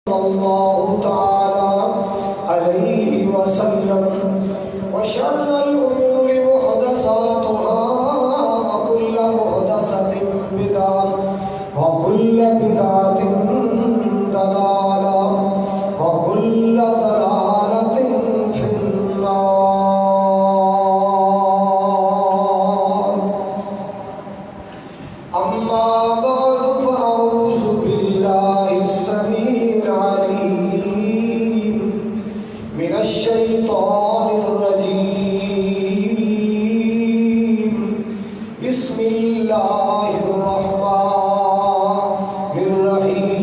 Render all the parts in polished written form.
الله تعالى عليه وسلم وشر الأمور محدثاتها وكل محدثة بدعة وكل بدعة ضلالة وكل ضلالة في النار. أما بعد فأعوذ بالله السميع العليم من الشيطان الرجيم. بسم الله الرحمن الرحيم.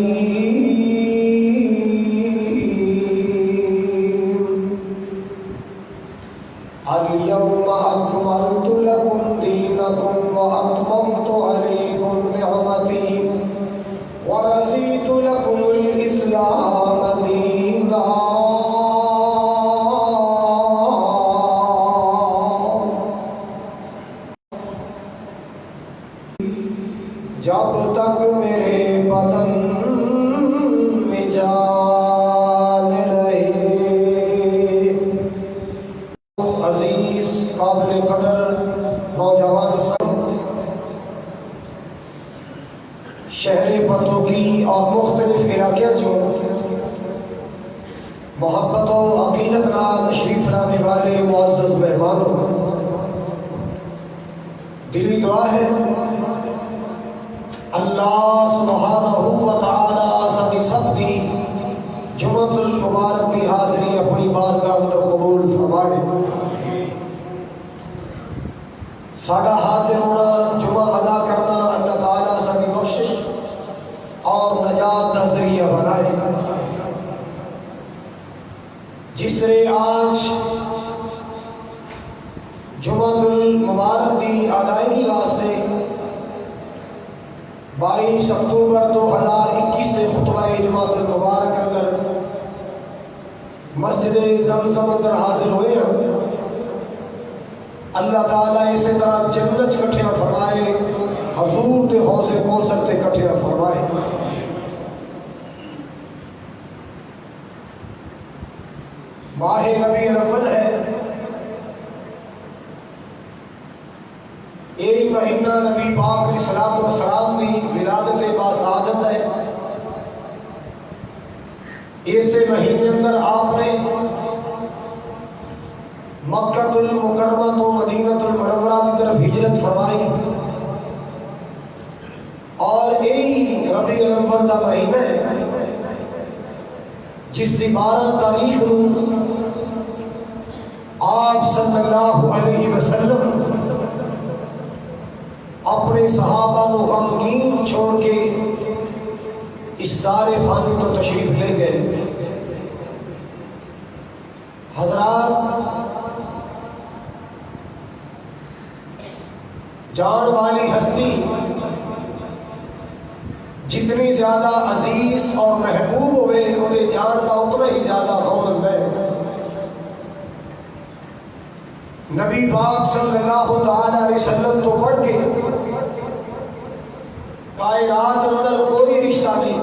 اليوم أكملت لكم دينكم وأتممت عليكم نعمتي ورضيت لكم الإسلام دينا. جب تک میرے بدن میں جان رہے. عزیز قابل قدر نوجوان شہر پتوکی اور مختلف علاقے جو محبت و عقیدت نال تشریف لانے والے معزز مہمانوں، دلی دعا ہے اللہ سبحانہ و تعالی سبھی سب دی جمعۃ المبارک کی حاضری اپنی بارگاہ اندر قبول فرمائے. ساڈا حاضر ہونا، جمعہ ادا کرنا اللہ تعالیٰ سبھی بخشش اور نجات کا ذریعہ بنائے. جس طرح آج جمعۃ المبارک کی ادائیگی واسطے 22 اکتوبر 2021 سے خطبہ جمعۃ المبارک اندر مسجد زمزم اندر حاضر ہوئے ہیں. اللہ تعالیٰ اسی طرح جنت کٹھیاں فرمائے، حضور دے حوض کوثر تے کٹھیاں فرمائے. ماہ ربیع الاول ہے، یہی مہینہ نبی پاک علیہ الصلوۃ والسلام کی ولادت باسعادت ہے. اسے مہینے اندر آپ نے مکہ المکرمہ تو مدینہ المنورہ کی طرف ہجرت فرمائی، اور یہی ربیع الاول کا مہینہ ہے جس کی 12 تاریخ کو آپ صلی اللہ علیہ وسلم اپنے صحابہ کو غمگین چھوڑ کے اس دار فانی تو تشریف لے گئے. حضرات، جان والی ہستی جتنی زیادہ عزیز اور محبوب ہوئے انہیں جان کا اتنا ہی زیادہ غم ہے. نبی پاک صلی اللہ علیہ وسلم تو پڑھ کے کائنات اندر کوئی رشتہ نہیں،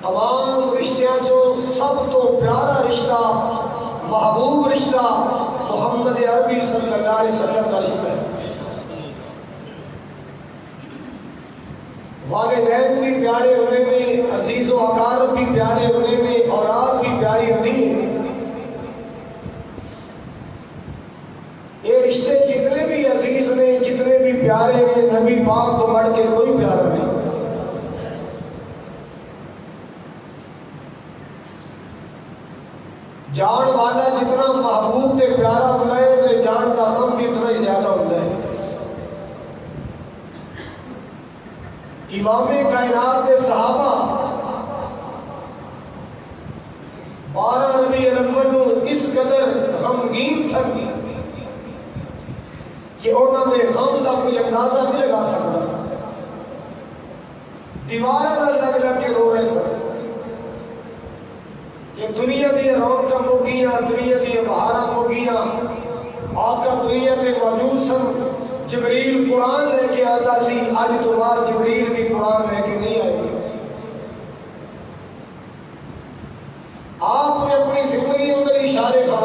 تمام رشتوں جو سب تو پیارا رشتہ، محبوب رشتہ محمد عربی صلی اللہ علیہ وسلم کا رشتہ ہے. والدین بھی پیارے ہونے میں، عزیز و اقارب بھی پیارے ہونے میں، اولاد بھی پیاری ہوتی ہے. یہ رشتے جتنے بھی عزیز نے، جتنے بھی پیارے ہیں، نبی پاک تو بڑھ کے کوئی پیارا نہیں. جان والا جتنا محبوب تے پیارا ہوتا ہے تے جان کا غم بھی اتنا ہی زیادہ ہوتا ہے. امام کائنات کے صحابہ 12 ربیع الاول کو اس قدر غمگین سن کہ انہوں نے غم کا کوئی اندازہ نہیں لگا سکتا. دیواروں پر لگ لگ کے رو رہے سن کہ دنیا دی رونقاں مک گئیاں، دنیا دی بہاراں مک گئیاں. آقا دنیا کے موجود سن، جبریل قرآن لے کے آتا سی، اج تو بعد جبریل بھی قرآن لے کے نہیں آئے.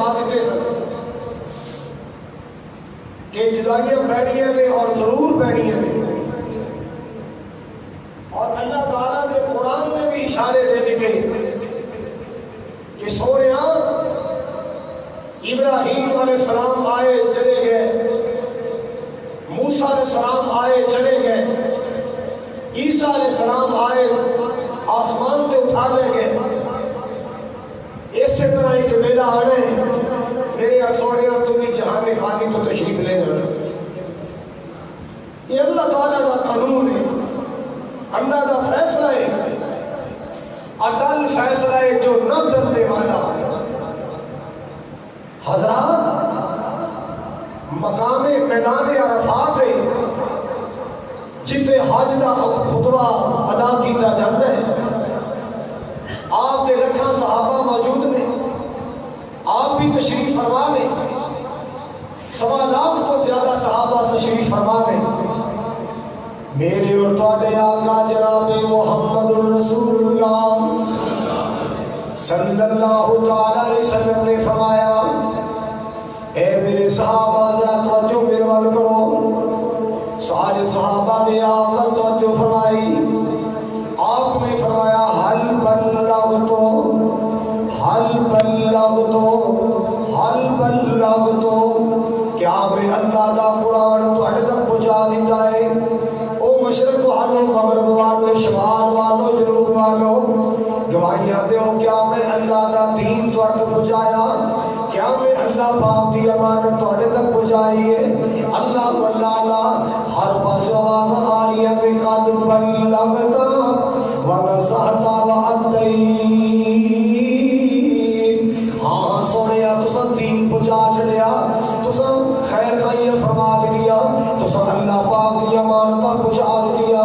فرما دیتے سن کہ جدائیاں پینیاں نے اور ضرور پینیاں نے، اور اللہ تعالیٰ نے قرآن میں بھی اشارے دے دیتے کہ سونیا ابراہیم علیہ السلام آئے چلے گئے، موسیٰ علیہ السلام آئے چلے گئے، عیسیٰ علیہ السلام آئے آسمان تے اٹھا لے گئے، اسی طرح ایک ویلا آنا ہے میرے سونیا تو بھی جہان فانی تو تشریف لے گا۔ یہ اللہ تعالیٰ کا قانون ہے، اللہ کا فیصلہ ہے، اٹل فیصلہ ہے جو نہ ڈرنے والا۔ حضرات مقام میدان عرفات ہے جتے حج دا خطبہ ادا کیتا جاتا ہے، آپ کے لکھاں صحابہ موجود نے، آپ بھی تشریف فرما نے، 1.25 لاکھ تو زیادہ صحابہ تشریف فرما نے۔ میرے اور تواڈے آقا جناب محمد الرسول اللہ صلی اللہ تعالی علیہ وسلم نے فرمایا، اے میرے صحابہ ذرا توجہ میرے وال کرو۔ سارے صحابہ نے آپ کا توجہ فرمائی، آپ نے فرمایا حل بلغتو حل بلغتو حل بلغتو، کیا میں اللہ دا قرآن تواڈے تک پہنچا دیتا ہے؟ او مشرق والو، مغرب والو، شمال والو، جنوب والو، گواہیاں دیو کیا میں اللہ دا دین تواڈے تک پہنچایا؟ کیا میں اللہ پاک دی امانت تواڈے تک پہنچائی ہے؟ اللہ اللہ ہر پاس آواز آ رہی ہے کہ قد بلغتا ونصحتا وعدیت۔ ہاں سونیا تسا دین پہنچا چھڑیا، تسا خیر خائی فرما دیا، تسا اللہ پاک دی امانت پہنچا دیا،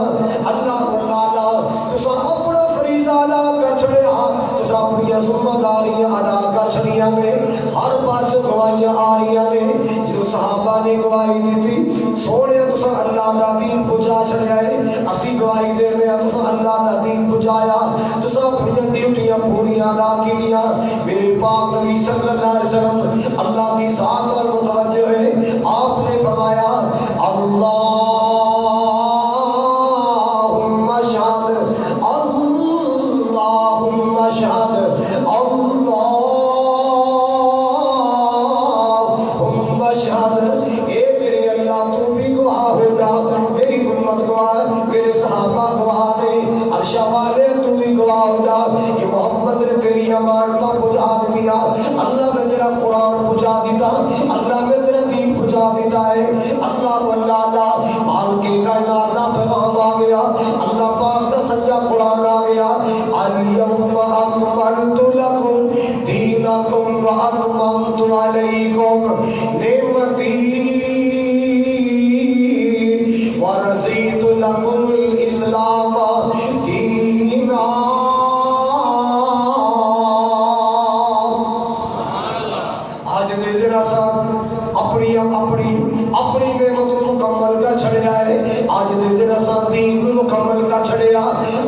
اللہ اللہ تسا اپنا فریضہ ادا کر چھڑیا، تسا اپنی ذمہ داریاں ادا کر چھڑیا میں۔ ہر پاس گواہیاں آ رہی ہیں، جو صحابہ نے گواہی دی تھی سونے تسا اللہ دا دین پہنچا چھڑیا ہے، اسی گواہی دے رہے ہیں تسا اللہ دا دین پہنچایا، تسا اپنی ڈیوٹیاں پوریاں ادا کیتیاں۔ میرے پاک نبی صلی اللہ علیہ وسلم اللہ کی ذات وال متوجہ ہے، آپ نے فرمایا اللہم اشہد اللہم اشہد اللہم اشہد، اے میرے اللہ تو بھی گواہ ہو جا، میری امت گواہ، میرے صحابہ گواہ نے، عرش والے تو بھی گواہ ہو جا کہ محمد نے تیری امانتاں پہنچا دیا، اللہ نے تیرا قرآن پہنچا دیتا، اللہ نے تیرا دین پہنچا دیتا ہے۔ اللہ اللہ مالک کائنات کا پیغام آ گیا، اللہ پاک کا سچا قرآن آ گیا، الیوم اکملت لکم دینکم واتممت علیکم نعمتی ورضیت لکم الاسلام دینا۔ آج دے دینا ساتھ اپنی نعمت کو مکمل کر چھڑیا ہے، آج دے دینا ساتھ دین کو مکمل کر چھڑیا۔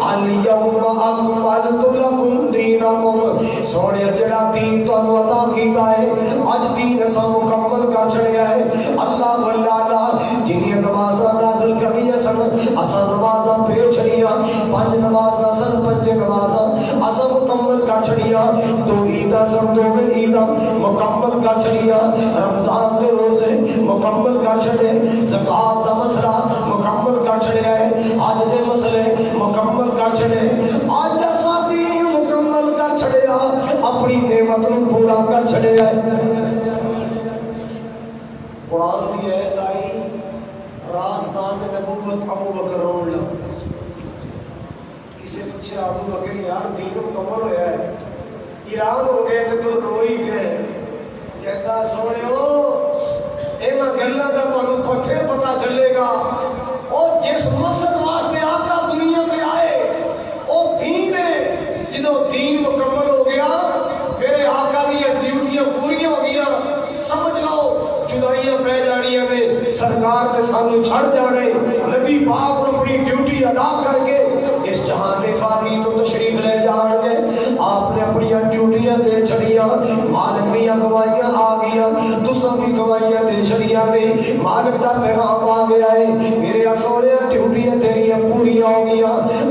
الیوم اکملت لکم دینکم، سونے جڑا دین تو عطا کیتا ہے اج دین اسا مکمل کر چھڑیا ہے۔ اللہ اللہ جنہیں نمازاں نازل کرنیاں سن اسا نمازاں پڑھ چھڑیاں، 5 نمازاں سن 5 نمازاں اسا مکمل کر چھڑیاں، 2 عیداں سن 2 عیداں مکمل کر چھڑیاں، رمضان دے روزے مکمل کر چھڑے، زکات دا مسئلہ مکمل کر چھڑیا ہے، آج دے مسئلے مکمل کر چھڑے، آج اسا دین مکمل کر چھڑیا، اپنی نعمت نو پورا کر چھڑیا ہے۔ قرآن دی آیت آئی، راستان نبوت ابو بکر رون لگا، کسے پچھے ابو بکر یار دین مکمل ہویا ہے، ایران ہو گئے تو روئی گئے، کہتا سونے ہو ایمہ گلہ دا تو پھر پتا چلے گا، اور جس مقصد واسطے آقا دنیا پہ آئے وہ دین ہے، جنہوں دین مکمل ہو گیا میرے آقا دی ڈیوٹیاں پوریاں ہو گیا، سمجھ لو جدائیاں پہ جانیاں میں سرکار نے سامنے چھڑ جانے، نبی پاک نے اپنی ڈیوٹی ادا کر کے اس جہان فانی تو تشریف لے جان گے، آپ نے اپنی ڈیوٹیاں دے چھڑیاں، مالک دیاں گواہیاں مالک دا پیغام آ گیا ہے میرے سونے ڈیوٹیاں تیریاں پوریاں ہو گیا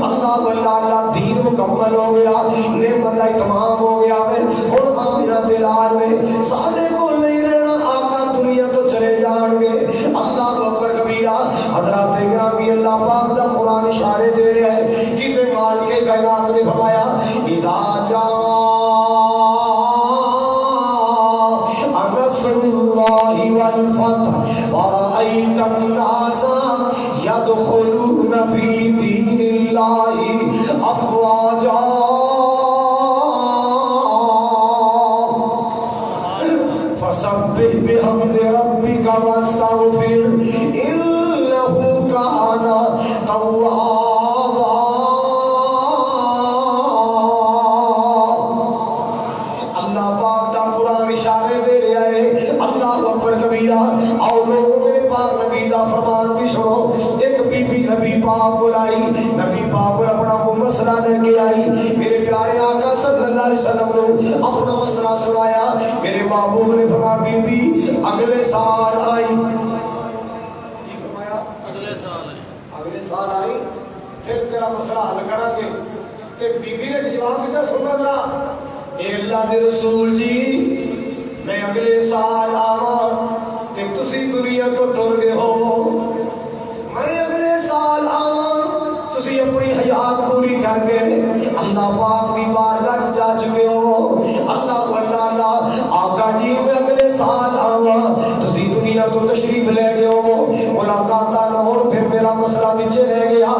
اللہ اللہ دین مکمل ہو گیا نعمت کا اتمام ہو گیا ہے ہن آمنہ دلال میں ساڈے کو نہیں رہنا آقا دنیا تو چلے جان گے اللہ اکبر کبیرہ حضرات گرامی اللہ پاک دا قرآن اشارے دے رہا ہے کہ تے مال کے کائنات نے فرمایا اذا جاء نصر اللہ والفتح ورأيت الناس يدخلون في دين الله أفواجا فسبح بحمد ربك واستغفر إنه كان توابا اللہ پاک دا قرآن اشارے دے رہا ہے اللہ اکبر کبیرہ اور لوگ میرے پاک نبی دا فرمان بھی سنو ایک بی بی نبی پاک کو لائی نبی پاک کو اپنا وہ مسئلہ لے کے آئی میرے پیارے آقا صلی اللہ علیہ وسلم نے اپنا مسئلہ سنایا میرے محبوب نے فرمایا بی بی اگلے سال آئی یہ فرمایا اگلے سال آئی پھر تیرا مسئلہ حل کرا گے کہ بی بی نے جواب دیتا سننا ذرا اے اللہ دے رسول جی میں اگلے سال آواں کہ تسی دنیا تو ٹر گئے ہو میں اگلے سال آواں تسی اپنی حیات پوری کر کے اللہ پاک کی بارگاہ جا چکے ہو اللہ آقا جی میں اگلے سال آواں تسی دنیا تو تشریف لے گئے ہو ملاقاتاں نہ ہون پھر میرا مسئلہ پیچھے رہ گیا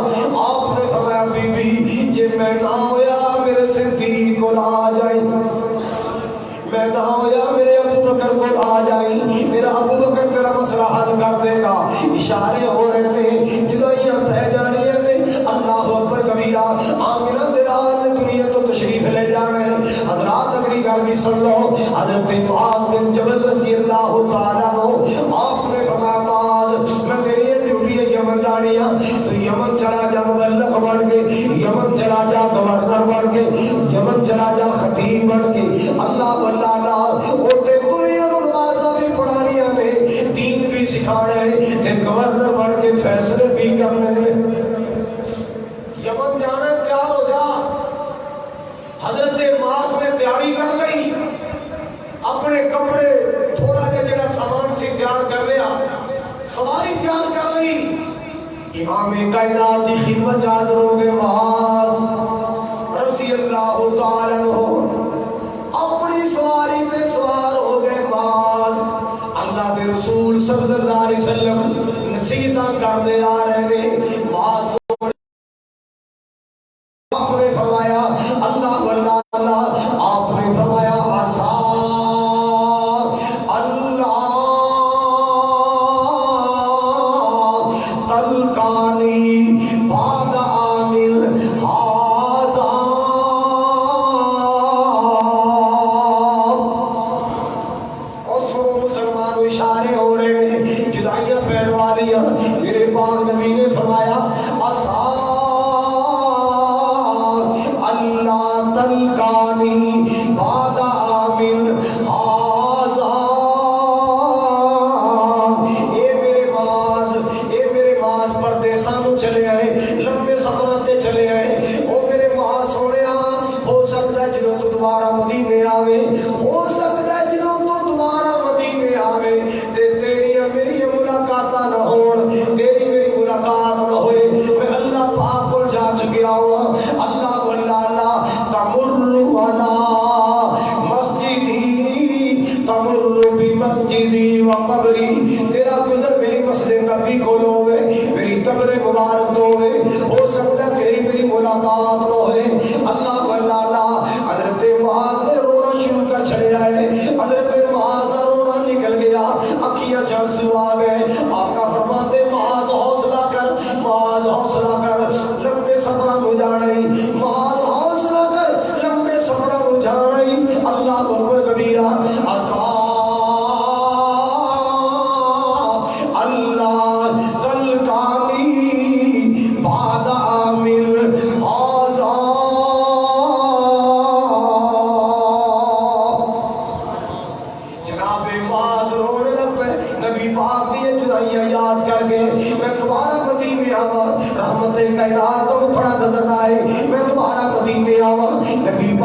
آپ نے فرمایا بی بی جے میں نہ ہویا میرے صدیق کو آ جائیں میں نہ ہویا میرے ابو بکر کو آ جائیں میرا ابو بکر تیرا مسئلہ حل کر دے گا اشارے ہو رہے تھے جدائیاں بہ جانی ہیں اللہ اکبر کبیرہ آمنہ دلال نے دنیا تو تشریف لے جانا ہے حضرات اگلی گل بھی سن لو حضرت معاذ بن جبل رضی اللہ تعالیٰ عنہ آپ نے فرمایا معاذ میں تیری ڈیوٹی ہے یمن لانی ہے تو یمن چلا جا مبلغ بن کے یمن چلا جا گورنر بن کے یمن چلا جا خطیب بن کے اللہ اوتے دنیا تو نمازاں بھی پڑھانیاں نے دین بھی سکھانا ہے تے گورنر بن کے فیصلے بھی کرنے ہیں یمن جانا ہے تیار ہو جا حضرت معاذ نے تیاری کر لی اپنے کپڑے تھوڑا جڑا سامان سی تیار کر لیا سواری تیار کر لی امام کائنات کی خدمت حاضر ہو گئے معاذ رضی اللہ تعالیٰ عنہ اپنی سواری پہ سوار ہو گئے معاذ اللہ کے رسول صلی اللہ علیہ وسلم نصیحتاں کرتے آ رہے ہیں معاذ آپ نے فرمایا اللہ آپ نے فرمایا عسا اللہ تلقانی بعد عامل حاضا اور سنو مسلمان اشارے ہو رہے ہیں جدائیاں پہن والیاں میرے پاک نبی نے فرمایا عسا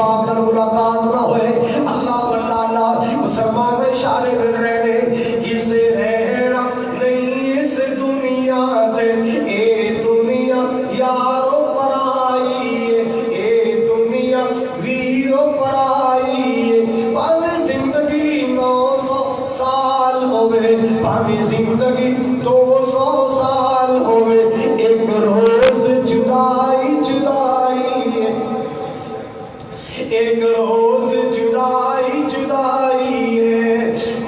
پاک نال ملاقات نہ ہوئے اللہ اللہ مسلمان اشارے کر رہے نے کسے رہنا نہیں اس دنیا تے اے دنیا یارو پرائی اے دنیا ویرو پرائی پاویں زندگی 900 سال ہوئے پاویں زندگی 200 سال ہوئے ایک روز جدائی جدائی ایک روز جدائی جدائی ہے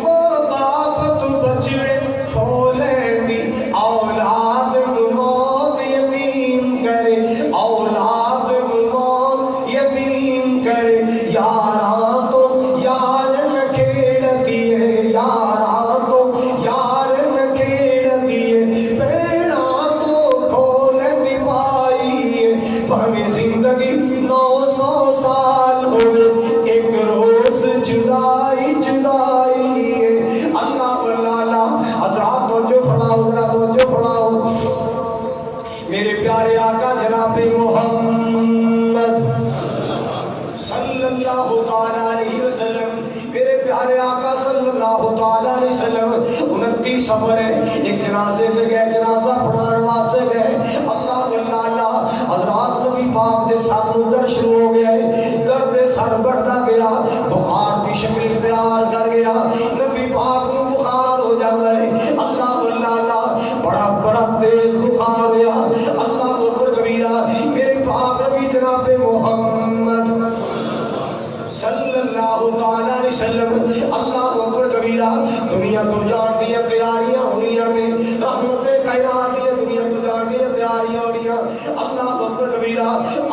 ماں باپ تو بچڑے کھولیں دی اولاد موت یتیم کرے اولاد موت یتیم کرے یاراں تو یار نہ کھیڑ دیے یاراں تو یار نہ کھیڑ دیے پیڑا تو کھولیں دی پائی پاویں زندگی 900 سال ہوئے ایک روز جدائی جدائی ہے اللہ اللہ حضرات توجہ فرماؤ ذرا توجہ فرماؤ میرے پیارے آقا جناب محمد صلی اللہ تعالیٰ علیہ وسلم میرے پیارے آقا صلی اللہ تعالیٰ علیہ وسلم 29 سفر ہے ایک جنازے سے گئے جنازہ پڑھان واسطے گئے اللہ اللہ حضرات نبی پاک دے سر درد شروع ہو گیا ہے درد سر بڑھتا گیا بخار کی شکل اختیار کر گیا نبی پاک کو بخار ہو جاتا ہے اللہ اللہ بڑا بڑا تیز بخار ہوا اللہ اکبر کبیرہ میرے پاک نبی جناب محمد صلی اللہ تعالیٰ علیہ وسلم اللہ اکبر کبیرہ دنیا تو جان دیا تیاریاں ہو رہی ہیں رحمت کائنات دی دنیا تو جان دیا تیاریاں ہو رہی ہیں اللہ اکبر کبیرہ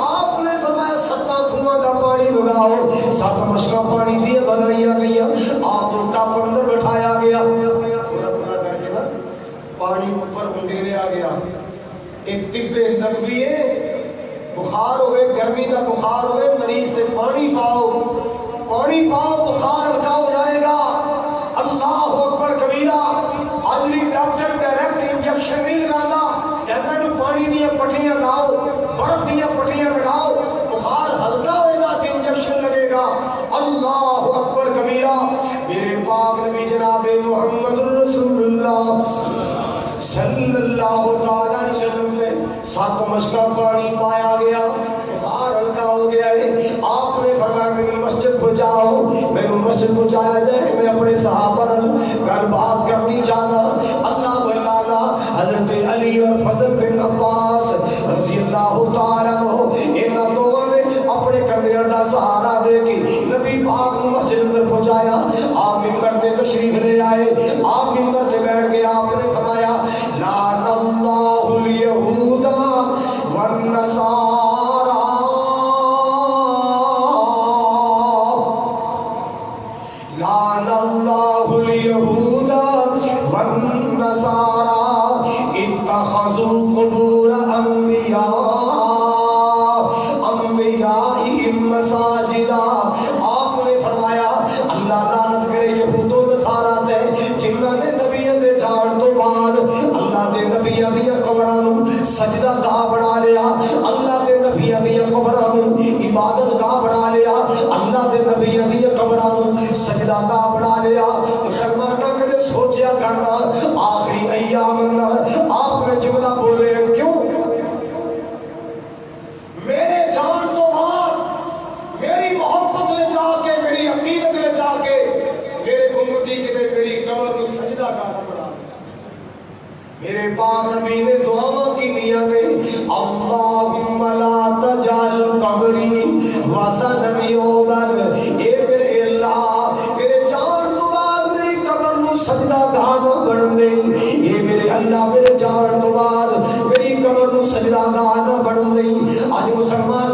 آپ نے فرمایا 7 کنواں دا پانی بگاؤ 7 مشکاں پانی دیے بگائیاں گئیاں آپ کو ٹپ اندر بٹھایا گیا تھوڑا تھوڑا کر کے نا پانی اوپر مندیرے آ گیا ایک طب نبوی ہے بخار ہوئے گرمی کا بخار ہوئے مریض سے پانی پاؤ بخار ہلکا ہو جائے گا اللہ اکبر کبیرہ آدمی ڈاکٹر ڈائریکٹ انجیکشن نہیں لگاتا کہتا ہے پانی دیا پٹیاں لاؤ برف دیا پٹیاں لگاؤ بخار ہلکا ہوئے گا تو انجیکشن لگے گا اللہ اکبر کبیرہ میرے پاک نبی جناب محمد رسول اللہ صلی اللہ تعالیٰ علیہ وسلم نے 7 مشکا پانی پایا گیا بخار ہلکا ہو گیا ہے آپ نے فرمایا میری مسجد پہنچاؤ میں مسجد پہنچایا جائے میں اپنے صحابہ گل بات کرنی چاہتا اللہ اللہ حضرت علی اور فضل بن عباس رضی اللہ تعالیٰ عنہ انہاں دونوں نے اپنے کندھے دا سہارا دے کے نبی پاک کو مسجد اندر پہنچایا آپ ممبر تے تشریف لے آئے آپ ممبر تے بیٹھ گئے آپ نے فرمایا لعن اللہ الیہود والنصارى لعن اللہ الیہود والنصارى اتخذوا قبور انبیائہم مساجدا آپ نے فرمایا اللہ لعنت کرے یہود و نصارا تے جنہاں نے نبیوں دے جان تو بعد اللہ دے نبیوں دی قبراں نوں سجدہ گاہ بنا لیا اللہ دے نبیوں دی قبراں نوں عبادت گاہ بنا لیا اللہ دے نبیوں دی قبراں نوں سجدہ گاہ بنا لیا مسلماناں کدے سوچیا کرنا آخری ایام اندر آپ نے جملہ بولے کیوں میرے جان تو بعد میری محبت لے جا کے میری عقیدت لے جا کے میرے امتی کے میری قبر کو سجدہ کرنا پڑا میرے پاک نبی نے دعا کی دیا نے اللہم لا تجعل قبری وثنا یعبد اے میرے اللہ میرے جان تو بعد میری قبر کو سجدہ کرنا بن دے اے میرے اللہ میرے جان تو بعد میری قبر کو سجدہ کرنا بن دے آج مسلمان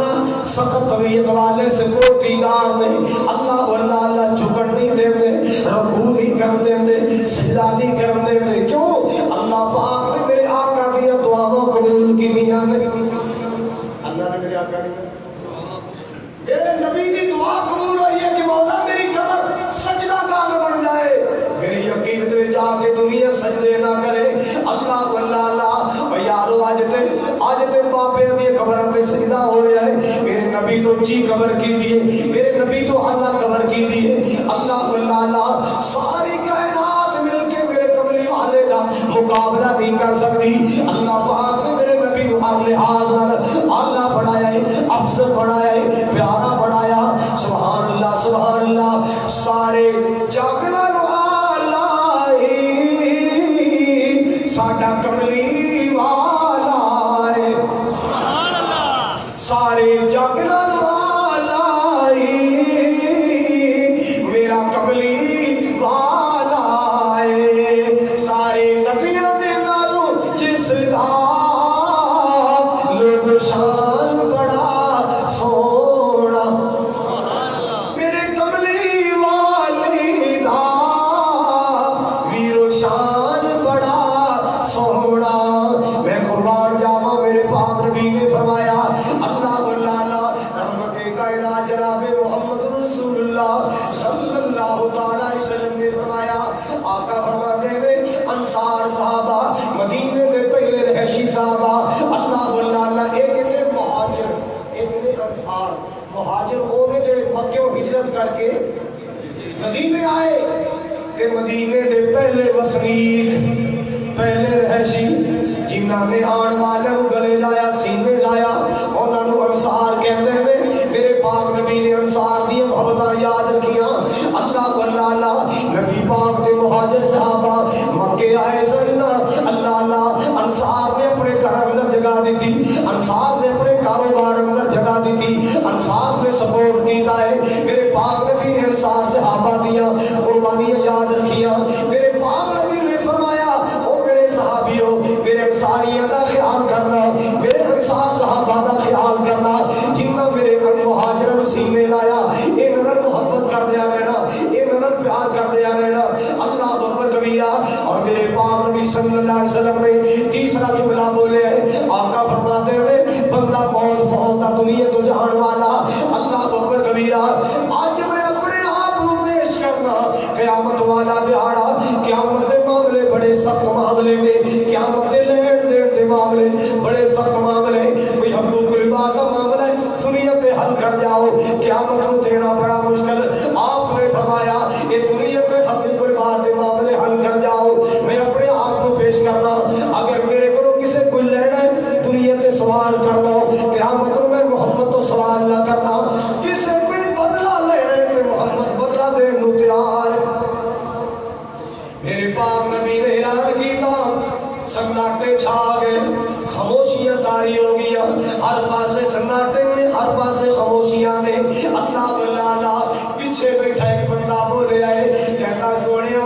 سخت طبیعت والے سیکورٹی گارڈ نے اللہ جھکن نہیں دے دے رکوع نہیں کر دے دے سجدہ نہیں کر دے دے کیوں اللہ پاک نے میرے آقا کی دعاواں قبول کی دیا نے اللہ نے میرے آقا نے میرے نبی کی دعا قبول ہوئی ہے کہ مولا میری قبر سجدہ گاہ بن جائے میری عقیدت میں جا کے دنیا سجدے نہ کرے اللہ یارو آج تے بابے دی قبراں تے سجدہ ہو رہا ہے میرے نبی نبی تو اونچی قبر کی دیے، میرے نبی تو اعلیٰ قبر کی دیے۔ اللہ اللہ ساری کائنات مل کے میرے کملی والے کا مقابلہ نہیں کر سکتی۔ اللہ پاک نے میرے نبی کو ہر لحاظ نال اعلیٰ بنایا ہے، افضل بنایا ہے، پیارا بنایا۔ سبحان اللہ سبحان اللہ، سارے جگ نال اعلیٰ ساڈا کملی والا ہے۔ سبحان اللہ، سارے جگ نال اعلیٰ میرا کملی والا ہے۔ سارے نبیوں دے نالوں جس دا لوگ شان بڑا سونا، میرے کملی والی دا ویرو شان بڑا سونا۔ میں قربان جاواں، میرے پاک نبی نے فرمایا، اللہ اللہ رحمت کائنات جناب محمد رسول اللہ صلی اللہ علیہ وسلم نے فرمایا، آقا فرماتے ہیں انصار صحابہ، مدینے کے پہلے رہائشی صحابہ، اللہ اللہ ایک نے مہاجر ایک نے انصار۔ مہاجر وہ نے جڑے مکیوں ہجرت کر کے مدینے آئے، تے مدینے دے پہلے وسنیک پہلے رہائشی جنہاں نے آن والوں گلے لایا سینے لایا انہاں نوں انصار کہندے نے۔ میرے پاک نبی نے انصار دی محبتاں یاد رکھیاں۔ اللہ اللہ نبی پاک دے مہاجر صحابہ مکے آئے سن، اللہ انصار نے اپنے گھر اندر جگہ دیتی، انصار نے اپنے کاروبار اندر جگہ دیتی، انصار نے سپورٹ کیتا ہے۔ میرے پاک نبی نے انصار صحابہ دیا قربانیاں یاد رکھیاں۔ میرے پاک نبی نے فرمایا، او میرے صحابیوں، میرے انصاریوں کا خیال کرنا، میرے انصار صحابہ کا خیال کرنا، جنہاں میرے مہاجروں سینے لایا، انہاں محبت کر دیا رہنا، انہاں پیار کر دیا رہنا۔ اللہ اکبر کبیرہ۔ اور میرے پاک نبی صلی اللہ علیہ وسلم نے تیسرا جملہ بولے ہے، آقا فرماتے ہوئے بندہ موت فوت دنیا تو جان والا۔ اللہ اکبر کبیرہ۔ آج میں اپنے آپ کو پیش کرنا قیامت والا دہاڑا، قیامت دے معاملے بڑے سخت معاملے نے، قیامت دے لین دین دے معاملے بڑے سخت معاملے، کوئی حقوق العباد کا معاملہ ہے دنیا پہ حل کر جاؤ، قیامت کو دینا بڑا مشکل۔ آپ نے فرمایا یہ دنیا پہ حقوق العباد دے معاملے حل کر جاؤ، میں اپنے آپ کو پیش کرنا، اگر میرے کو کسے کوئی لینا ہے دنیا تے سوال کر لو، قیامت میں محمد تو سوال نہ کرنا۔ کسے کوئی بدلہ لینا ہے تو محمد بدلہ دینے کو تیار ہے۔ میرے پاک نبی نے اعلان کیتا، سناٹے چھا گئے، خاموشیاں طاری ہو گیا، ہر پاسے سناٹے نے، ہر پاسے خاموشیاں نے۔ اللہ اللہ پیچھے بیٹھا ایک بندہ بولے آئے، کہتا سونیا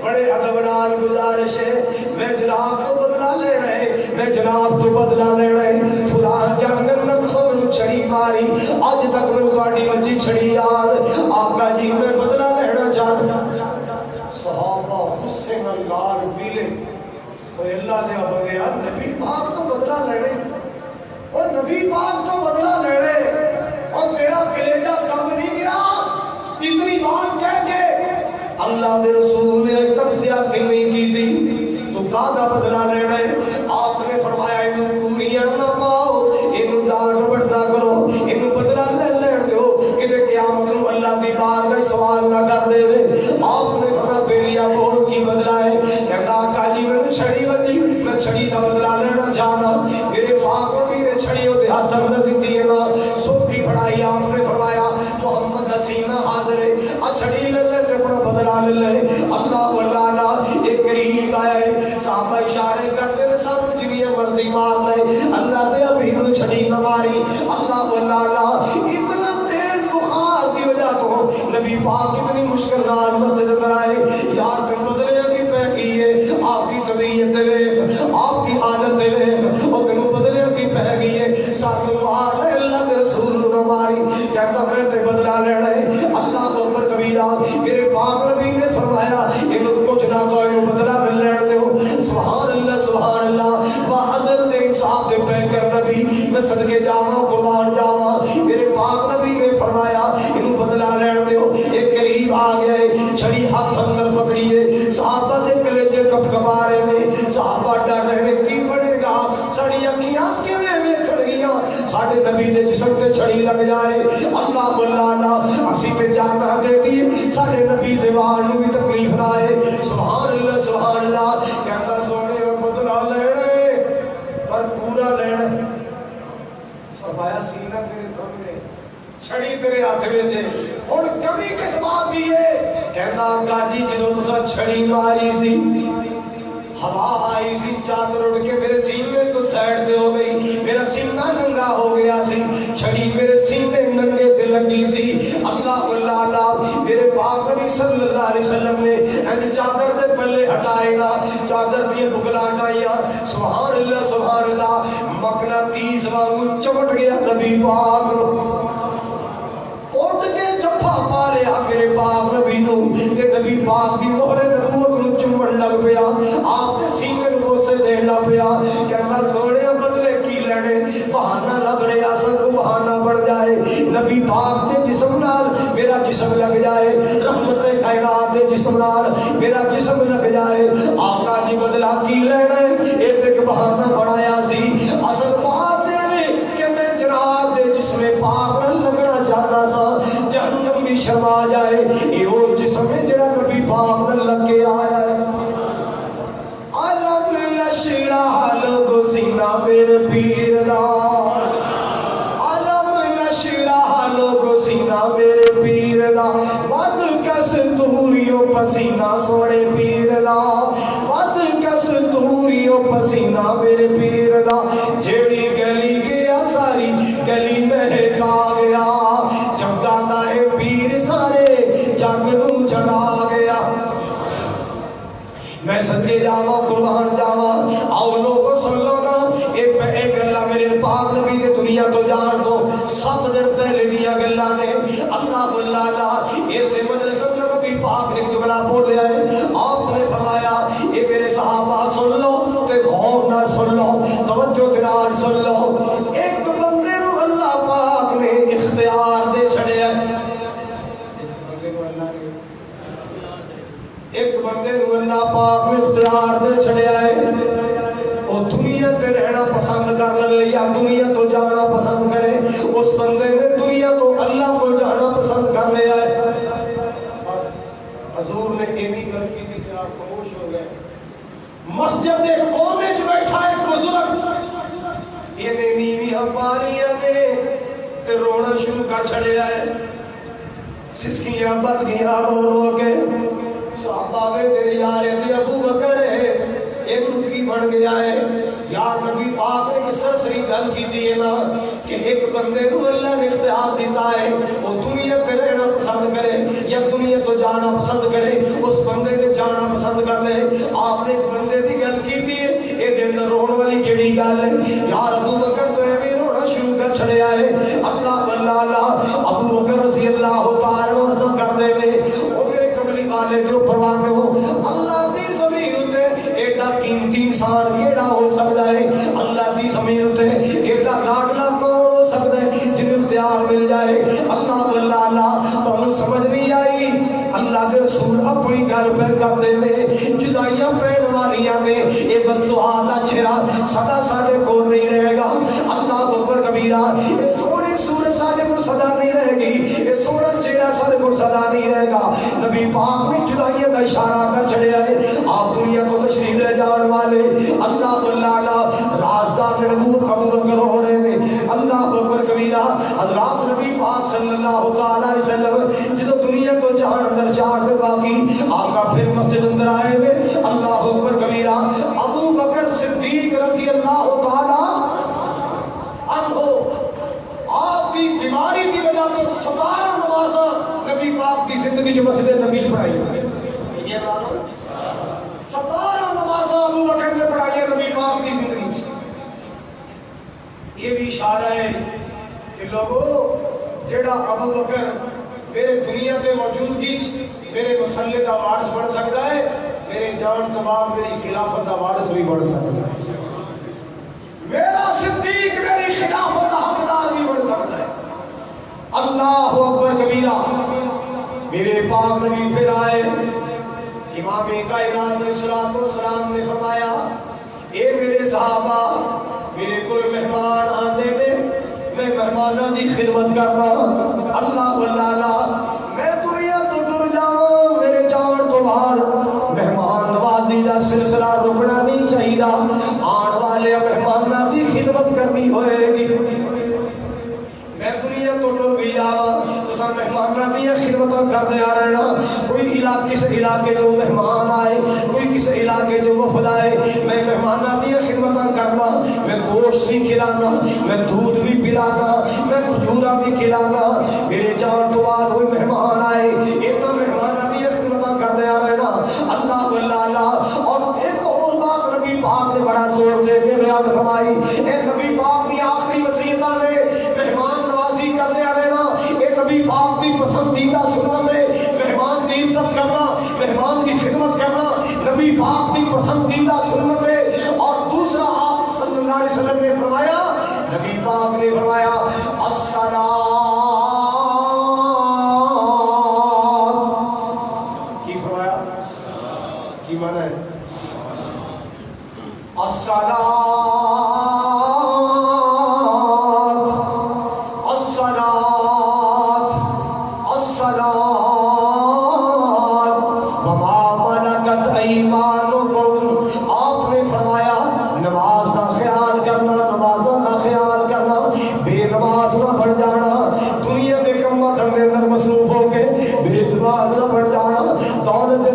بڑے ادب نال گزارش ہے، میں جناب تو بدلہ لینا ہے، میں جناب تو بدلہ لینا ہے۔ فلان جنگ اندر سب نے چھڑی ماری، آج تک میں تہاڈی وجی چھڑی یاد، آقا جی میں بدلہ لینا چاہتا۔ صحابہ غصے نال لال پیلے، اور اللہ نے بغیر نبی پاک تو بدلہ لینے، اور نبی پاک تو بدلہ لینے، اور میرا کلیجہ کم نہیں گیا اتنی بات کہہ کے۔ اللہ دے رسول نے ایک دم سے آخر نہیں کی تھی تو کادا بدلہ لینا ہے۔ آپ نے فرمایا انہوں کوریاں نہ پاؤ، انہوں ڈانٹ بٹ نہ کرو، انہوں بدلہ لے لین دو کہ قیامت نو اللہ دی بارگاہ سوال نہ کر دے۔ آپ نے فرمایا بیلیا بہت کی بدلہ ہے، کہتا آقا جی میں نے چھڑی وجی، میں چھڑی دا بدلہ لینا چاہنا۔ میرے پاک نبی نے چھڑی ہوتے ہاتھ اندر دیتی ہے نا، سوپی پڑھائی۔ آپ نے فرمایا محمد حسینہ حاضر ہے، چھڑی لے لے اپنا بدلہ لے لے۔ اللہ اللہ ایک قریب آیا ہے، صحابہ اشارے کرتے ہیں سب جنیاں مرضی مار لے، اللہ دے حبیب نے چھڑی نہ ماری۔ اللہ اللہ اتنا تیز بخار کی وجہ تو نبی پاک اتنی مشکل نال مسجد میں آئے، یار تم بدلے کی پہ گئی ہے، آپ کی طبیعت دیکھ، آپ کی حالت دیکھ، اور تم بدلے کی پہ گئی ہے، ساتھ مار لے اللہ کے رسول نہ ماری، کہتا میں تے بدلہ لینا ہے۔ اللہ اکبر کبیرہ۔ میرے پاک نبی نے فرمایا انہوں کچھ نہ تو انہوں بدلہ مل لینے دو۔ سبحان اللہ سبحان اللہ، وحضرت انصاف سے پہ کر نبی میں صدقے جاواں قربان جاواں۔ میرے پاک نبی نے فرمایا انہوں بدلہ لینے دو۔ ایک قریب آ گئے، چھڑی ہاتھ اندر لگ جائے اللہ اللہ اسی تے جانا دے دی سارے نبی دیوان نو بھی تکلیف نہ آئے سبحان اللہ کہتا سونے اور بدلا لینے پر پورا لینا فرمایا سینہ تیرے سامنے چھڑی تیرے ہاتھ میں چھے اور کمی کس بات دی ہے کہتا آقا جی جنہوں تسا چھڑی ماری سی ہوا آئی سی چادر اڑ کے میرے سینے تو سیڈ دے ہو گئی میرا سینہ ننگا ہو گیا سی چھڑی میرے سینے ننگے تے لگی سی اللہ اللہ میرے پاک نبی صلی اللہ علیہ وسلم نے این چادر دے پلے ہٹائے نا چادر دیے بگلا ہٹائیا سبحان اللہ مقناطیس وانگو چمٹ گیا نبی پاک کوٹ کے جفا پا لیا میرے پاک نبی نو تے نبی پاک دی مہر نبوت نو چمڑ لگ پیا آپ کے سینے نو سے دے لگ پیا کہنا سونے بدلے کی لینے بہانہ لگ رہا سکو بہانہ بڑھ جائے نبی پاک دے جسم نال میرا جسم لگ جائے رحمت کائنات دے جسم نال میرا جسم لگ جائے آقا جی بدلا کی لینے ایک بہانہ بڑھایا سی اصل بات دے کہ میں جناب دے جسم پاک لگنا چاہتا سا جہنم بھی شرما جائے یہ وہ جسم ہے جڑا نبی پاک نہ لگ کے آیا ہے علم نشرح لوگو سینہ میرے پیر دا علم نشرح لوگو سینہ میرے پیر دا ود کس دوریوں پسینہ سوڑے پیر دا ود کس دوریوں پسینہ میرے پیر دا جیڑی گلی گیا ساری گلی مہکا گیا چمکا دائے پیر سارے جنگ نو جڑا گیا میں صدقے جاوا قربان جاوا آؤ لوگو سن لو نا ایک اللہ میرے پاک نبی دے دنیا تو جان تو 7 دن پہلے دیا گلا نے اللہ اللہ ایسے مجلس اندر نبی پاک نے جملہ بولیا ہے آپ نے فرمایا اے میرے صحابہ سن لو تے غور نہ سن لو توجہ دلال سن لو ایک بندے نو اللہ پاک نے اختیار دے چھڑے ہیں ایک بندے نو اللہ پاک نے اختیار دے چھڑے آئے وہ دنیا تے رہنا پسند کر لگے یا دنیا تو جانا پسند کرے اس بندے نے دنیا تو اللہ کو جانا پسند کر لے آئے بس حضور نے ایمی گھر کی تھی کہ آپ خاموش ہو گئے مسجد دے کونے چ بیٹھا ایک بزرگ یہ نیوی ہماریاں نے تے رونا شروع کر چھڑے آئے سسکیاں بد گیا رو رو کے صحابہ میں تیرے یار تے ابو بکر ہے ایک رکی بڑھ گیا ہے یار نبی پاک نے کس سرسری گل کی تھی نا کہ ایک بندے کو اللہ نے اختیار دیتا ہے وہ دنیا پہ رہنا پسند کرے یا دنیا تو جانا پسند کرے اس بندے نے جانا پسند کر لے آپ نے ایک بندے دی گل کی تھی اے دن روڑ والی کیڑی گل ہے یار ابو بکر تو ایویں رونا شروع کر چھڑے آئے اللہ ابو بکر رضی اللہ تعالی عنہ کر دے نے او میرے کملی والے جو پروانے ہو اللہ دی زمین تے ایڈا قیمتی انسان کیڑا ہو سکتا ہے اللہ دی زمین تے ایڈا لاڈلا کون ہو سکتا ہے جن اختیار مل جائے اللہ تو سمجھ نہیں آئی اللہ کے رسول اپنی گھر پہ کر دے جدائیاں پہن والیاں نے یہ بس سہادا چہرہ سدا ساڑے کو نہیں رہے گا اللہ اکبر کبیرہ یہ سونے سورج ساڑے کو صدا نہیں رہے گی یہ سونا چہرہ ساڑے کو صدا نہیں رہے گا نبی پاک میں جدائیاں کا اشارہ کر چڑے آئے آپ دنیا کو تشریف لے جان والے اللہ رازدار نبوت ابو بکر ہو رہے ہیں اللہ اکبر کبیرہ حضرات نبی پاک صلی اللہ تعالی علیہ وسلم جدو دنیا تو جان اندر چار دے باقی آقا پھر مسجد اندر آئے گے اللہ اکبر کبیرہ ابو بکر صدیق رضی اللہ تعالی عنہ آپ کی بیماری کی وجہ تو 17 نمازاں نبی پاک کی زندگی جو مسجد نبی پڑھائی 17 نمازاں ابو بکر نے پڑھائی ہے نبی پاک کی زندگی یہ بھی اشارہ ہے کہ لوگوں جڑا ابو بکر میرے دنیا پہ موجودگی میرے مسلح کا وارث بن سکتا ہے میرے جان تو بعد میری خلافت کا وارث بھی بن سکتا ہے میرا صدیق میری خلافت کا حقدار بھی بن سکتا ہے اللہ اکبر کبیرہ میرے پاک نبی پھر آئے امام کائنات علیہ الصلوۃ والسلام نے فرمایا اے میرے صحابہ میرے کل مہمان آندے نے میں مہمانوں کی خدمت کرنا اللہ واللہ میں دنیا تو ٹر جاؤں میرے جان تو بعد مہمان نوازی کا سلسلہ رکنا نہیں چاہیے آن والے مہمانوں کی خدمت کرنی ہوئے گی میں دنیا تو ٹر بھی جاواں تو سب مہمانوں کی خدمت کرتے آ رہنا کوئی کس علاقے جو مہمان آئے کوئی کس علاقے جو وفد آئے میں مہمانوں کی خدمت کرنا میں گوشت بھی کھلانا میں دودھ بھی پلانا میں کھجورا بھی کھلانا میرے جان تو بعد کوئی مہمان آئے اتنا مہمانوں کی خدمت کرتے آ رہنا اللہ واللہ اور ایک اور بات نبی پاک نے بڑا زور دے کے بیان فرمائی اے نبی پاک کی آخری وصیتاں نے مہمان نوازی کرنے آ رہنا اے نبی پاک کی پسندیدہ سنت ہے مہمان کی عزت کرنا مہمان کی خدمت کرنا نبی پاک کی پسندیدہ سنت ہے اور دوسرا آپ صلی اللہ علیہ وسلم نے فرمایا نبی پاک نے فرمایا الصلاۃ کی فرمایا کی معنی ہے الصلاۃ